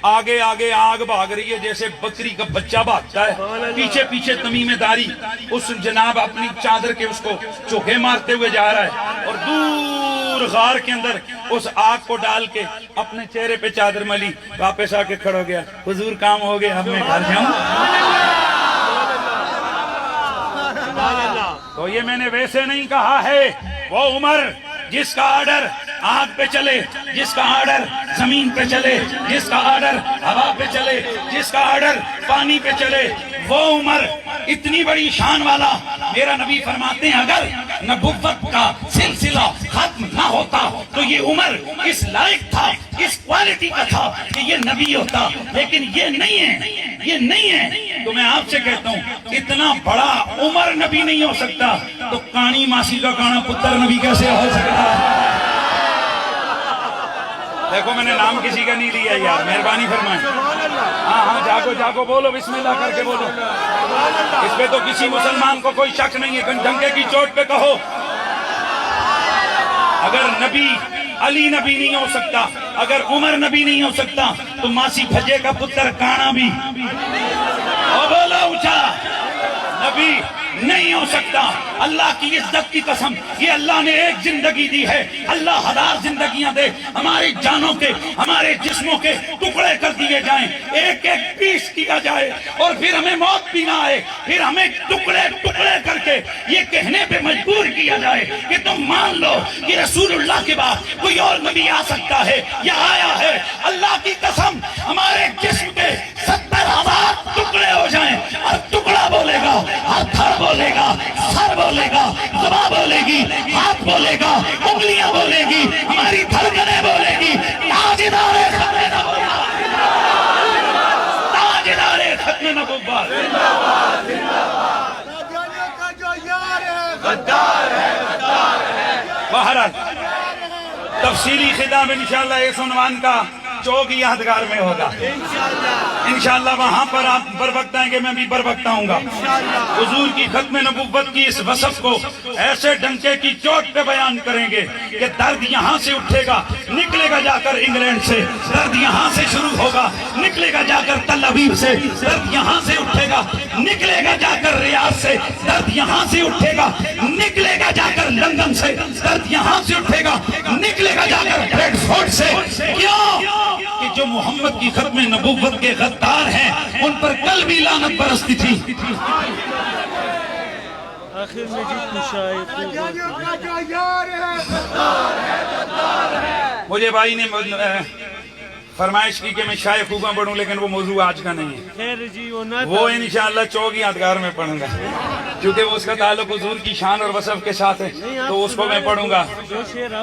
آگے آگ بھاگ رہی ہے جیسے بکری کا بچہ بھاگتا ہے, پیچھے پیچھے تمیم داری اس جناب اپنی چادر کے اس کو چوکے مارتے ہوئے جا رہا ہے, اور دور غار کے اندر اس آگ کو ڈال کے اپنے چہرے پہ چادر ملی, واپس آ کے کھڑا ہو گیا, حضور کام ہو گیا, اب میں گھر جاؤں. تو یہ میں نے ویسے نہیں کہا ہے, وہ عمر جس کا آرڈر آگ پہ چلے, جس کا آرڈر زمین پہ چلے, جس کا آرڈر ہوا پہ چلے, جس کا آرڈر پانی پہ چلے, وہ عمر اتنی بڑی شان والا. میرا نبی فرماتے ہیں اگر نبوت کا سلسلہ ختم نہ ہوتا تو یہ عمر اس لائق تھا, اس کوالٹی کا تھا کہ یہ نبی ہوتا, لیکن یہ نہیں ہے, یہ نہیں ہے. تو میں آپ سے کہتا ہوں اتنا بڑا عمر نبی نہیں ہو سکتا تو کانی ماسی کا کانا پتر نبی کیسے ہو سکتا ہے؟ دیکھو میں نے نام کسی کا نہیں لیا یار, مہربانی فرمائیں. ہاں جاگو بولو, بسم اللہ کر کے بولو. اس پہ تو کسی مسلمان کو کوئی شک نہیں ہے, ڈنکے کی چوٹ پہ کہو. اگر نبی علی نبی نہیں ہو سکتا, اگر عمر نبی نہیں ہو سکتا تو ماسی بھجے کا پتر کانا بھی. بولو اونچا, نہیں ہو سکتا. اللہ کی عزت کی قسم, یہ اللہ نے ایک زندگی دی ہے, اللہ 1000 زندگیاں دے, ہماری جانوں کے, ہمارے جسموں کے ٹکڑے کر دیے جائیں, ایک ایک پیس کیا جائے, اور پھر ہمیں موت بھی نہ آئے, پھر ہمیں ٹکڑے ٹکڑے کر کے یہ کہنے پہ مجبور کیا جائے کہ تم مان لو کہ رسول اللہ کے بعد کوئی اور نبی آ سکتا ہے یا آیا ہے. اللہ کی قسم ہمارے جسم کے 70,000 ٹکڑے ہو جائیں, ہر ٹکڑا بولے گا, ہر تھر بولے گا, سر بولے گا, زبان بولے گی, ہاتھ بولے گا, انگلیاں بولے گی, ہماری دھڑکنیں بولے گی, تاجدار ختم نبوت, تاجدار ختم نبوت. بہرحال تفصیلی خطاب انشاءاللہ اس عنوان کا چوک یادگار میں ہوگا انشاءاللہ. وہاں پر آپ بر وقت آئیں گے, میں بھی بر وقت آؤں گا. حضور کی ختم نبوت کی اس وصف کو ایسے ڈنکے کی چوٹ پہ بیان کریں گے کہ درد یہاں سے اٹھے گا, نکلے گا جا کر انگلینڈ سے, درد یہاں سے شروع ہوگا, نکلے گا جا کر تل ابیب سے, درد یہاں سے اٹھے گا, نکلے گا جا کر ریاض سے, درد یہاں سے اٹھے گا, نکلے گا جا کر لندن سے, درد یہاں سے اٹھے گا, نکلے گا جا کر بریڈ فورڈ سے. کیوں کہ جو محمد کی ختم نبوت کے غدار ہیں ان پر کل بھی لعنت برستی تھی. آخر میں مجھے بھائی نے فرمائش کی کہ میں شائع خوباں پڑھوں, لیکن وہ موضوع آج کا نہیں ہے. خیر جی وہ انشاءاللہ چوک یادگار میں پڑھوں گا, کیونکہ اس کا تعلق حضور کی شان اور وصف کے ساتھ ہے, تو اس کو میں پڑھوں گا.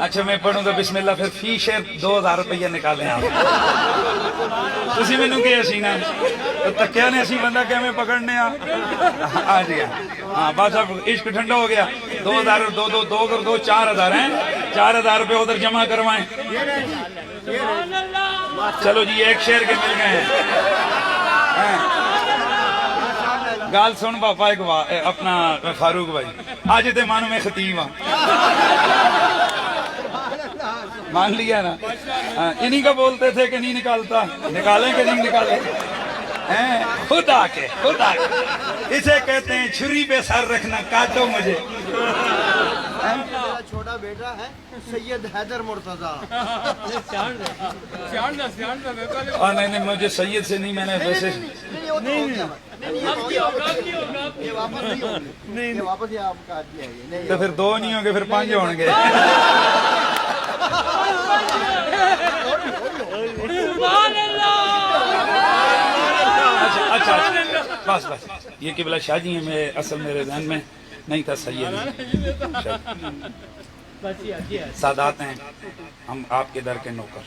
اچھا میں پڑھوں گا بسم اللہ. پھر فی شعر 2000 روپیہ نکالیں آپ. تسی میں نوں کہ اسی نا تکیا نے اسی بندہ کہ ہمیں پکڑنے آ جی ہاں بس اب عشق ٹھنڈا ہو گیا. 2000 دو 4000 ہیں, 4000 روپے ادھر جمع کروائیں. چلو جی ایک شعر کے مل گئے ہیں. گال سن باپا ایک اپنا فاروق بھائی, آج تے مانو میں خطیب ہاں, مان لیا نا. انہی کا بولتے تھے کہ نہیں نکالتا, نکالیں کہ نہیں نکالیں, خدا کے اسے کہتے ہیں چھری پہ سر رکھنا, کاٹو مجھے. چھوٹا بیٹا ہے سید حیدر مرتضیٰ. نہیں مجھے سید سے نہیں, میں نے ویسے تو پھر 2 نہیں ہوں گے, پھر 5 ہوں گے. اچھا بس یہ قبلہ شاہ جی ہیں, میں اصل میرے ذہن میں نہیں تھا سید. سادات ہیں, ہم آپ کے در کے نوکر.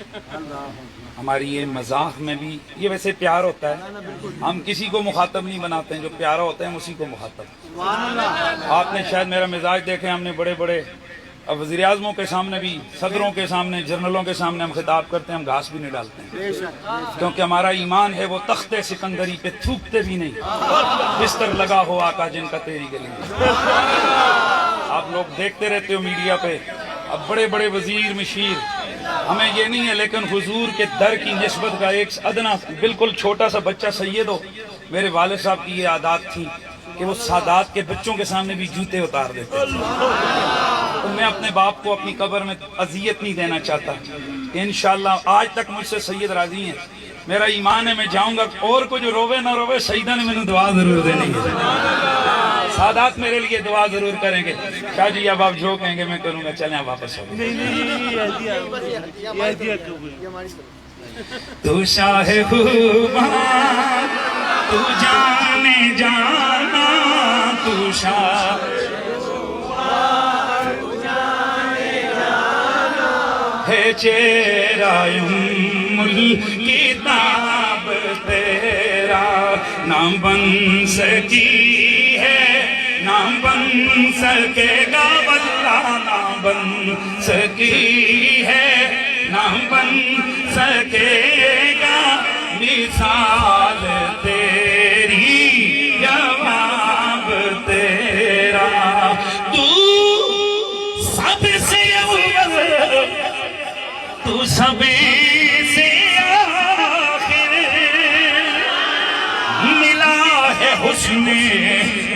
ہماری یہ مزاح میں بھی یہ ویسے پیار ہوتا ہے, ہم کسی کو مخاطب نہیں بناتے ہیں, جو پیارا ہوتا ہے اسی کو مخاطب. آپ نے شاید میرا مزاج دیکھے, ہم نے بڑے بڑے وزیر اعظموں کے سامنے بھی, صدروں کے سامنے, جنرلوں کے سامنے ہم خطاب کرتے ہیں, ہم گھاس بھی نہیں ڈالتے ہیں, کیونکہ ہمارا ایمان ہے وہ تخت سکندری پہ تھوکتے بھی نہیں, بستر لگا ہو آقا جن کا تیری گلی. آپ لوگ دیکھتے رہتے ہو میڈیا پہ, اب بڑے بڑے وزیر مشیر, ہمیں یہ نہیں ہے, لیکن حضور کے در کی نسبت کا ایک ادنا بالکل چھوٹا سا بچہ سید ہو. میرے والد صاحب کی یہ عادات تھی کہ وہ سادات کے بچوں کے سامنے بھی جوتے اتار دیتے. تو میں اپنے باپ کو اپنی قبر میں اذیت نہیں دینا چاہتا. انشاءاللہ آج تک مجھ سے سید راضی ہیں, میرا ایمان ہے, میں جاؤں گا, اور کو جو روے نہ روے, سیدہ نے میں دعا ضرور دینی ہے. سادات میرے لیے دعا ضرور کریں گے. شاہ جی اب آپ جو کہیں گے میں کروں گا, چلیں آپ واپس ہو. تو شاہ خوباں تو جانے جانا, تو شاہ ہے چہرہ کتاب تیرا, نام بن سکی ہے, نام بن سکے گا واللہ, نام بن سکی ہے, نام بن سکے گا, مثال تیری, جواب تیرا, تو سب سے اول, تو سب سے آخر, ملا ہے حسن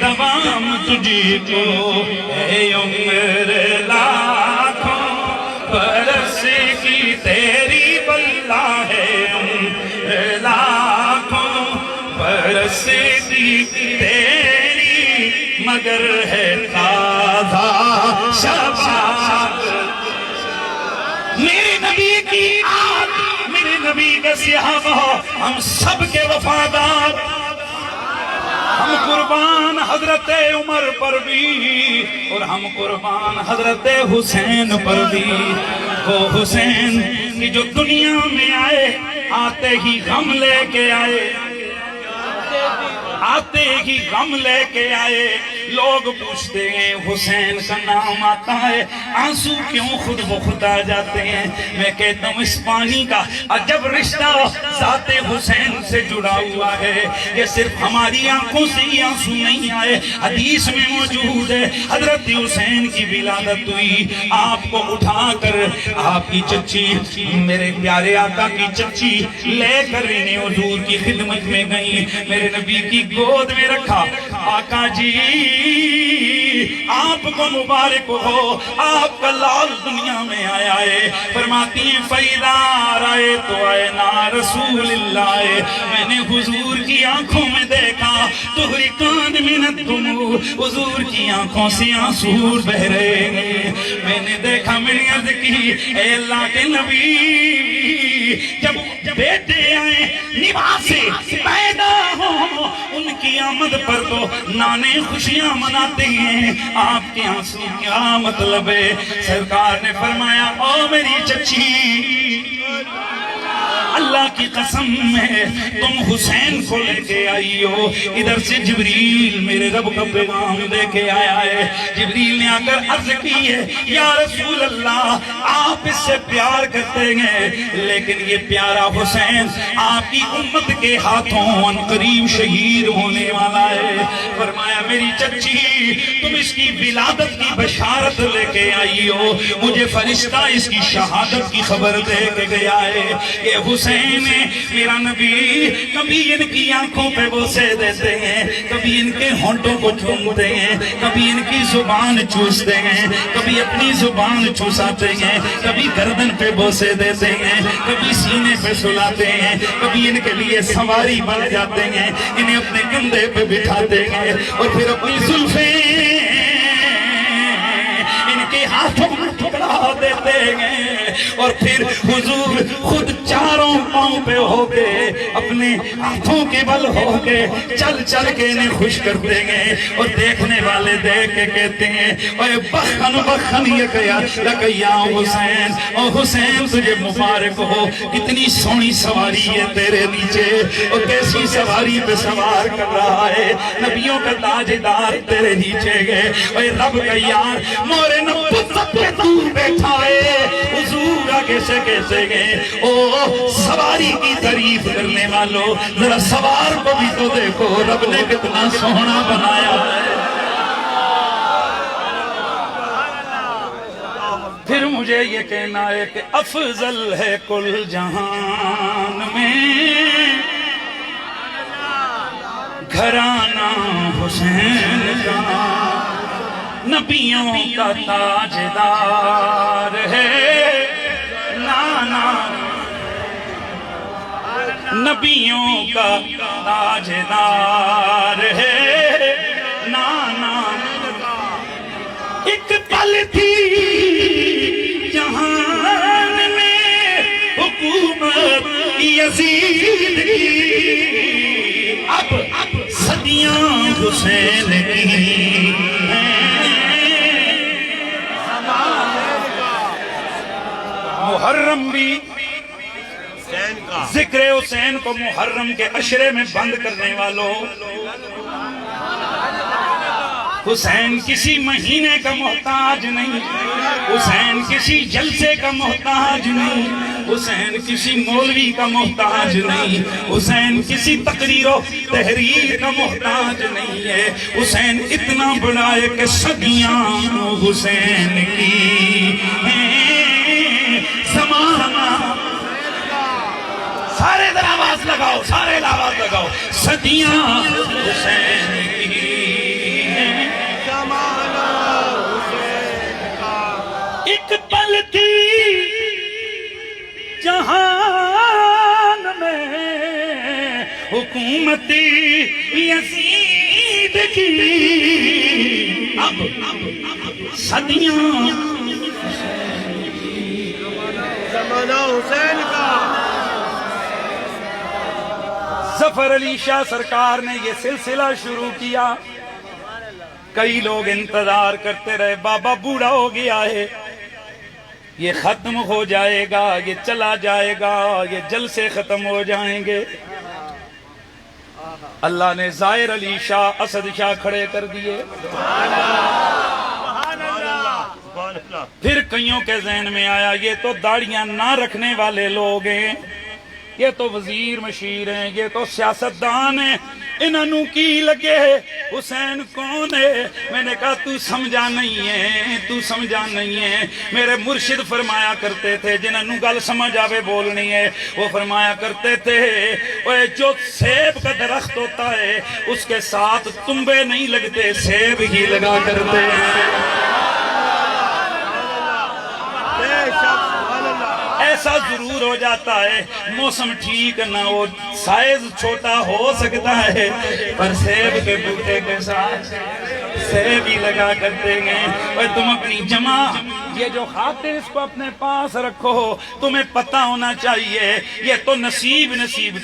دوام تجھ کو اے عمر لاکھوں برس کی تیری بلا ہے عمر لاکھوں برس کی تیری مگر ہے تازہ شباب میرے نبی کی آگ میرے نبی کا صحابہ ہم سب کے وفادار ہم قربان حضرت عمر پر بھی اور ہم قربان حضرت حسین پر بھی وہ حسین کی جو دنیا میں آئے آتے ہی غم لے کے آئے آتے ہی غم لے کے آئے لوگ پوچھتے ہیں حسین کا نام آتا ہے آنسو کیوں خود بخود آ جاتے ہیں میں کہتا ہوں اس پانی کا عجب رشتہ ذات حسین سے جڑا ہوا ہے یہ صرف ہماری آنکھوں سے ہی آنسو نہیں آئے حدیث میں موجود ہے حضرت حسین کی ولادت ہوئی آپ کو اٹھا کر آپ کی چچی میرے پیارے آقا کی چچی لے کر انہیں حضور کی خدمت میں گئی میرے نبی کی گود میں رکھا آقا جی آپ کو مبارک ہو آپ کا لال دنیا میں آیا ہے فرماتی ہیں فَإِذَا رَأَيْتُ عَيْنَا رَسُولِ اللَّهِ میں نے حضور کی آنکھوں میں دیکھا تُحْرِقَانِ مِنَ الدُّمُوعِ حضور کی آنکھوں سے آنسو بہ رہے ہیں میں نے دیکھا میں نے عرض کی اے اللہ کے نبی جب بیٹے آئیں نواسے پیدا ہوں ان کی آمد پر تو نانے خوشیاں مناتے ہیں آپ کے آنسو کیا مطلب ہے سرکار نے فرمایا او میری چچی اللہ کی قسم ہے تم حسین کو لے کے آئی ہو ادھر سے جبریل میرے رب کا پیغام لے کے آیا ہے جبریل نے آ کر عرض کی ہے یا رسول اللہ آپ اس سے پیار کرتے ہیں لیکن یہ پیارا حسین آپ کی امت کے ہاتھوں عنقریب شہید ہونے والا ہے فرمایا میری چچی تم اس کی ولادت کی بشارت لے کے آئی ہو مجھے فرشتہ اس کی شہادت کی خبر دے کے گیا ہے یہ حسین ہے میرا نبی کبھی ان کی آنکھوں پہ بوسے دیتے ہیں کبھی ان کے ہونٹوں کو چومتے ہیں کبھی ان کی زبان چوستے ہیں کبھی اپنی زبان چوساتے ہیں کبھی گردن پہ بوسے دیتے ہیں کبھی سینے پہ سلاتے ہیں کبھی ان کے لیے سواری بن جاتے ہیں انہیں اپنے کندھے پہ بٹھاتے ہیں اور پھر اپنی زلفیں ان کے ہاتھوں میں ٹکرا دیتے ہیں اور پھر حضور خود چاروں پاؤں پہ ہو کے اپنے ہاتھوں کے بل ہو کے چل چل کے انہیں خوش کرتے ہیں اور دیکھنے والے دیکھ کے کہتے ہیں اے بخن بخن یا حسین او حسین تجھے مبارک ہو کتنی سونی سواری ہے تیرے نیچے اور کیسی سواری پہ سوار کر رہا ہے نبیوں کا تاجدار تیرے نیچے گئے اے رب کا یار مورے نبوت پہ تو بیٹھا ہے حضور آگے سے کیسے گئے او سواری کی تعریف کرنے والوں ذرا سوار کو بھی تو دیکھو رب نے کتنا سونا بنایا ہے پھر مجھے یہ کہنا ہے کہ افضل ہے کل جہان میں گھرانہ حسین کا نبیوں کا تاجدار ہے نانا نبیوں کا تاجدار ہے نانا ایک پل تھی جہان میں حکومت یزید کی اب صدیاں حسین کی محرم بھی ذکر حسین کو محرم کے عشرے میں بند کرنے والوں حسین کسی مہینے کا محتاج نہیں حسین کسی جلسے کا محتاج نہیں حسین کسی مولوی کا محتاج نہیں حسین کسی تقریر و تحریر کا محتاج نہیں ہے حسین اتنا بڑا ہے کہ صدیاں حسین کی زمانہ سارے در آواز لگاؤ سارے آواز لگاؤ صدیاں حسین کی حکومت یزید کی اب صدیاں زمانہ حسین کا ظفر علی شاہ سرکار نے یہ سلسلہ شروع کیا. کئی لوگ انتظار کرتے رہے بابا بوڑھا ہو گیا ہے یہ ختم ہو جائے گا یہ چلا جائے گا یہ جلسے ختم ہو جائیں گے. اللہ نے ظاہر علی شاہ اسد شاہ کھڑے کر دیے. پھر کئیوں کے ذہن میں آیا یہ تو داڑیاں نہ رکھنے والے لوگ ہیں یہ تو وزیر مشیر ہیں یہ تو سیاستدان ہیں انہوں کی لگے حسین کون ہے. میں نے کہا تو سمجھا نہیں ہے میرے مرشد فرمایا کرتے تھے جنہوں گل سمجھ آوے بولنی ہے وہ فرمایا کرتے تھے جو سیب کا درخت ہوتا ہے اس کے ساتھ تنبے نہیں لگتے سیب ہی لگا کرتے ہیں. ایسا ضرور ہو جاتا ہے موسم ٹھیک نہ ہو سائز چھوٹا ہو سکتا ہے پر سیب کے بوٹے کے ساتھ سیب ہی لگا کر دیں گے. اور تم اپنی جمع یہ جو خاطر اس کو اپنے پاس رکھو تمہیں پتہ ہونا چاہیے یہ تو نصیب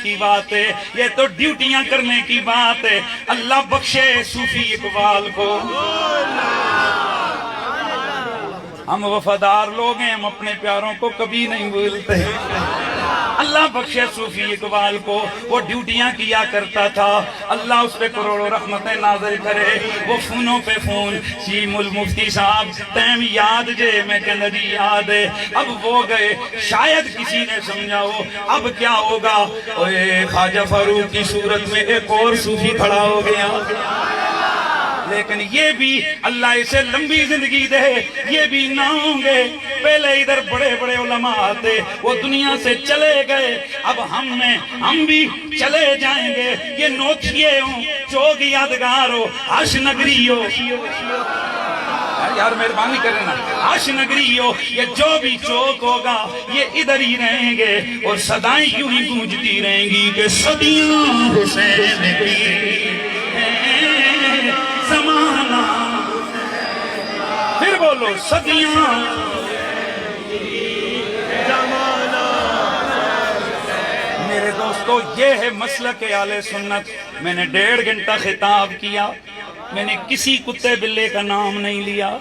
کی بات ہے یہ تو ڈیوٹیاں کرنے کی بات ہے. اللہ بخشے صوفی اقبال کو. ہم وفادار لوگ ہیں ہم اپنے پیاروں کو کبھی نہیں بھولتے. اللہ بخشے صوفی اقبال کو وہ ڈیوٹیاں کیا کرتا تھا اللہ اس پہ کروڑوں رحمتیں نازل کرے. وہ فونوں پہ فون شیم المفتی صاحب تیم یاد جے میں کہنا جی یاد ہے اب وہ گئے شاید کسی نے سمجھا ہو اب کیا ہوگا. خواجہ فاروق کی صورت میں ایک اور صوفی کھڑا ہو گیا لیکن یہ بھی اللہ اسے لمبی زندگی دے یہ بھی نہ ہوں گے. پہلے ادھر بڑے بڑے علماء آتے وہ دنیا سے چلے گئے اب ہم بھی چلے جائیں گے. یہ نوکھیے ہوں چوک یادگار ہو عش نگری ہو یار مہربانی کریں نا عش نگری ہو یہ جو بھی چوک ہوگا یہ ادھر ہی رہیں گے اور صدائیں یوں ہی گونجتی رہیں گی کہ صدیاں حسین کی زمانہ. پھر بولو صدیاں زمانہ. میرے دوستو یہ ہے مسلک اہل سنت. میں نے 1.5 گھنٹہ خطاب کیا میں نے کسی کتے بلے کا نام نہیں لیا.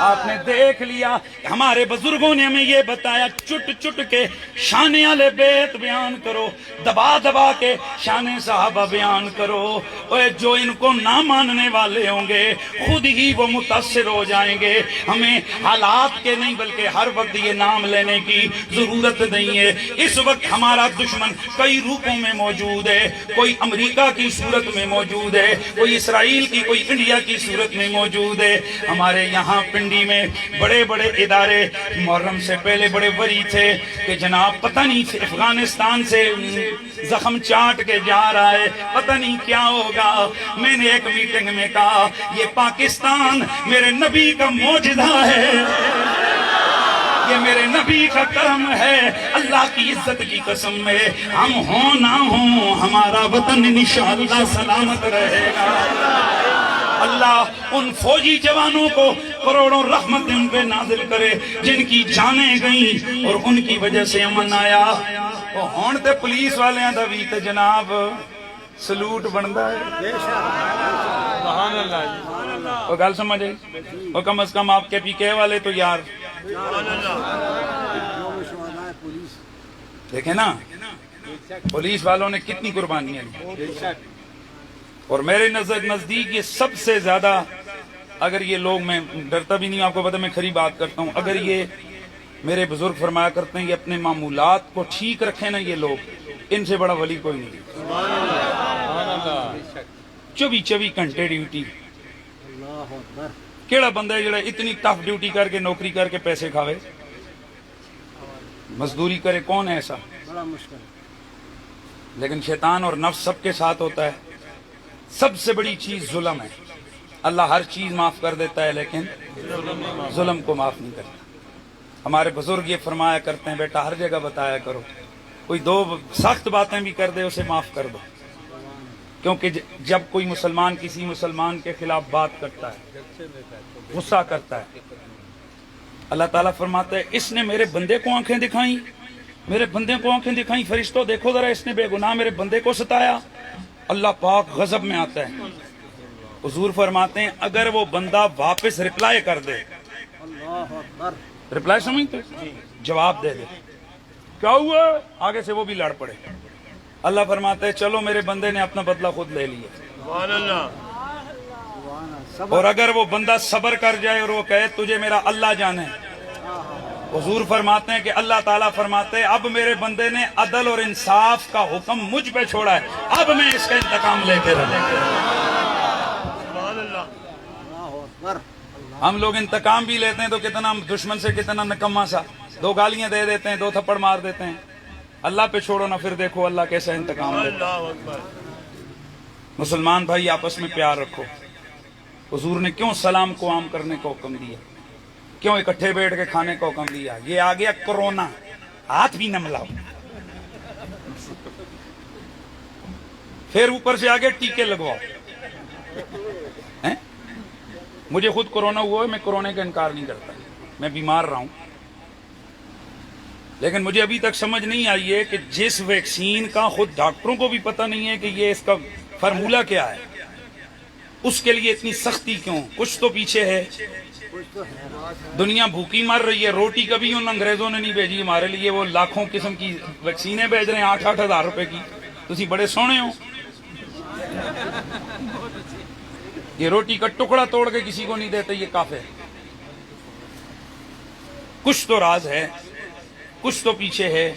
آپ نے دیکھ لیا ہمارے بزرگوں نے ہمیں یہ بتایا چٹ چٹ کے شان اہل بیت بیان کرو دبا دبا کے شان صحابہ بیان کرو. جو ان کو نہ ماننے والے ہوں گے خود ہی وہ متاثر ہو جائیں گے. ہمیں حالات کے نہیں بلکہ ہر وقت یہ نام لینے کی ضرورت نہیں ہے. اس وقت ہمارا دشمن کئی روپوں میں موجود ہے. کوئی امریکہ کی صورت میں موجود ہے کوئی اسرائیل کی کوئی انڈیا کی صورت میں موجود ہے. ہمارے یہاں پنڈی میں بڑے بڑے ادارے محرم سے پہلے بڑے وری تھے کہ جناب پتہ نہیں افغانستان سے زخم چاٹ کے جا رہا ہے پتہ نہیں کیا ہوگا. میں نے ایک میٹنگ میں کہا یہ پاکستان میرے نبی کا معجزہ ہے یہ میرے نبی کا کرم ہے. اللہ کی عزت کی قسم میں ہم ہوں نہ ہوں ہمارا وطن انشاءاللہ سلامت رہے گا. اللہ ان فوجی جوانوں کو کروڑوں رحمت ان پہ نازل کرے جن کی جانیں گئیں اور ان کی وجہ سے امن آیا. وہ ہون تے پولیس والے ہیں دا بھی تے جناب سلوٹ بندا ہے. سبحان اللہ وہ گل سمجھ آئی وہ کم از کم آپ کے پی کے والے تو یار دیکھیں نا پولیس والوں نے کتنی قربانیاں دی. اور میرے نزدیک یہ سب سے زیادہ اگر یہ لوگ میں ڈرتا بھی نہیں آپ کو پتہ میں کھری بات کرتا ہوں اگر یہ میرے بزرگ فرمایا کرتے ہیں یہ اپنے معمولات کو ٹھیک رکھیں نا یہ لوگ ان سے بڑا ولی کوئی نہیں. 24 گھنٹے ڈیوٹی کیڑا بندہ ہے جڑا اتنی ٹف ڈیوٹی کر کے نوکری کر کے پیسے کھاوے مزدوری کرے کون ہے ایسا. بڑا مشکل. لیکن شیطان اور نفس سب کے ساتھ ہوتا ہے. سب سے بڑی چیز ظلم ہے. اللہ ہر چیز معاف کر دیتا ہے لیکن ظلم کو معاف نہیں کرتا. ہمارے بزرگ یہ فرمایا کرتے ہیں بیٹا ہر جگہ بتایا کرو کوئی دو سخت باتیں بھی کر دے اسے معاف کر دو، کیونکہ جب کوئی مسلمان کسی مسلمان کے خلاف بات کرتا ہے، غصہ کرتا ہے، اللہ تعالیٰ فرماتا ہے اس نے میرے بندے کو آنکھیں دکھائیں، میرے بندے کو آنکھیں دکھائیں، فرشتوں دیکھو ذرا اس نے بے گناہ میرے بندے کو ستایا، اللہ پاک غضب میں آتا ہے۔ حضور فرماتے ہیں اگر وہ بندہ واپس رپلائی کر دے، رپلائی سمجھتے جواب دے دے، کیا ہوا، آگے سے وہ بھی لڑ پڑے، اللہ فرماتے ہیں چلو میرے بندے نے اپنا بدلہ خود لے لیا۔ سبحان اللہ۔ اور اگر وہ بندہ صبر کر جائے اور وہ کہے تجھے میرا اللہ جانے، حضور فرماتے ہیں کہ اللہ تعالیٰ فرماتے ہیں اب میرے بندے نے عدل اور انصاف کا حکم مجھ پہ چھوڑا ہے، اب میں اس کا انتقام لیتے رہوں۔ سبحان اللہ۔ ہم لوگ انتقام بھی لیتے ہیں تو کتنا دشمن سے کتنا نکما سا، دو گالیاں دے دیتے ہیں، دو تھپڑ مار دیتے ہیں، اللہ پہ چھوڑو نا، پھر دیکھو اللہ کیسا انتقام لیتا ہے۔ اللہ اکبر۔ مسلمان بھائی آپس میں پیار رکھو۔ حضور نے کیوں سلام کو عام کرنے کا حکم دیا، کیوں اکٹھے بیٹھ کے کھانے کا حکم دیا؟ یہ آ گیا کرونا، ہاتھ بھی نہ ملاؤ، پھر اوپر سے آگے ٹیکے لگواؤ۔ مجھے خود کرونا ہوا ہے، میں کرونے کا انکار نہیں کرتا، میں بیمار رہا ہوں، لیکن مجھے ابھی تک سمجھ نہیں آئی ہے کہ جس ویکسین کا خود ڈاکٹروں کو بھی پتہ نہیں ہے کہ یہ اس کا فارمولہ کیا ہے، اس کے لیے اتنی سختی کیوں؟ کچھ تو پیچھے ہے۔ دنیا بھوکی مر رہی ہے، روٹی کبھی ان انگریزوں نے نہیں بھیجی ہمارے لیے، وہ لاکھوں قسم کی ویکسینیں بھیج رہے ہیں 8-8 ہزار روپے کی، تسی بڑے سونے ہو۔ یہ روٹی کا ٹکڑا توڑ کے کسی کو نہیں دیتے، یہ کافر۔ کچھ تو راز ہے، کچھ تو پیچھے ہے،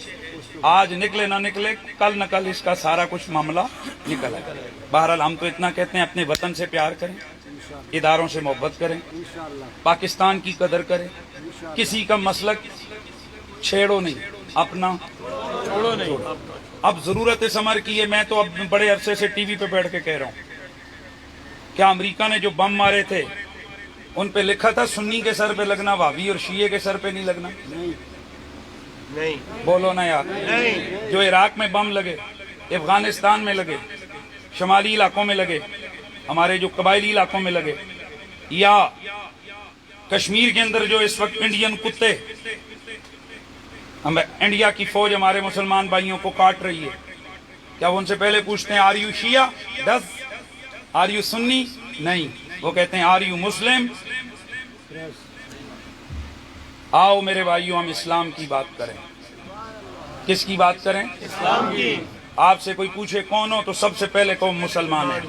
آج نکلے نہ نکلے کل نہ کل اس کا سارا کچھ معاملہ نکل ہے۔ بہرحال ہم تو اتنا کہتے ہیں اپنے وطن سے پیار کریں، اداروں سے محبت کریں، پاکستان کی قدر کریں، کسی کا مسلک چھیڑو نہیں، اپنا چھوڑو نہیں۔ اب ضرورت سمر کی ہے، میں تو اب بڑے عرصے سے ٹی وی پہ بیٹھ کے کہہ رہا ہوں، کیا امریکہ نے جو بم مارے تھے ان پہ لکھا تھا سنی کے سر پہ لگنا، وہابی اور شیعہ کے سر پہ نہیں لگنا؟ نہیں، بولو نا یار۔ نہیں۔ جو عراق میں بم لگے، افغانستان میں لگے، شمالی علاقوں میں لگے، ہمارے جو قبائلی علاقوں میں لگے، یا کشمیر کے اندر جو اس وقت انڈین کتے، انڈیا کی فوج ہمارے مسلمان بھائیوں کو کاٹ رہی ہے، کیا وہ ان سے پہلے پوچھتے ہیں آر یو شیعہ؟ آر یو سنی؟ نہیں، وہ کہتے ہیں آر یو مسلم؟ آؤ میرے بھائیوں ہم اسلام کی بات کریں۔ کس کی بات کریں؟ اسلام کی۔ آپ سے کوئی پوچھے کون ہو تو سب سے پہلے قوم مسلمان ہے۔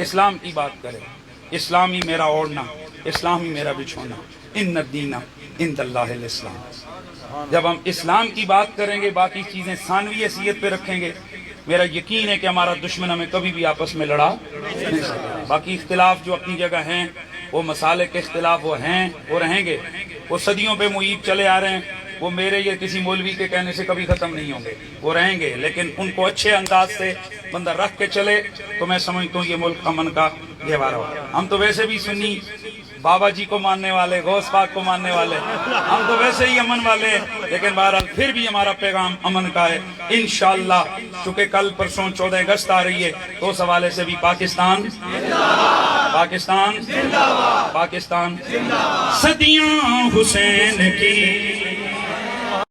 اسلام کی بات کریں، اسلام ہی میرا اوڑھنا، اسلام ہی میرا بچھونا، ان الدین عند اللہ الاسلام۔ جب ہم اسلام کی بات کریں گے، باقی چیزیں ثانوی حیثیت پہ رکھیں گے، میرا یقین ہے کہ ہمارا دشمن ہمیں کبھی بھی آپس میں لڑا نہیں سکے۔ باقی اختلاف جو اپنی جگہ ہیں، وہ مسالے کے اختلاف وہ ہیں، وہ رہیں گے، وہ صدیوں پہ معیب چلے آ رہے ہیں، وہ میرے یا کسی مولوی کے کہنے سے کبھی ختم نہیں ہوں گے، وہ رہیں گے، لیکن ان کو اچھے انداز سے بندہ رکھ کے چلے تو میں سمجھتا ہوں یہ ملک امن کا گہوارہ ہو۔ ہم تو ویسے بھی سنی بابا جی کو ماننے والے، غوث پاک کو ماننے والے، ہم تو ویسے ہی امن والے ہیں، لیکن بہرحال پھر بھی ہمارا پیغام امن کا ہے انشاءاللہ۔ چونکہ کل پرسوں 14 اگست آ رہی ہے تو اس حوالے سے بھی پاکستان پاکستان پاکستان صدیاں حسین کی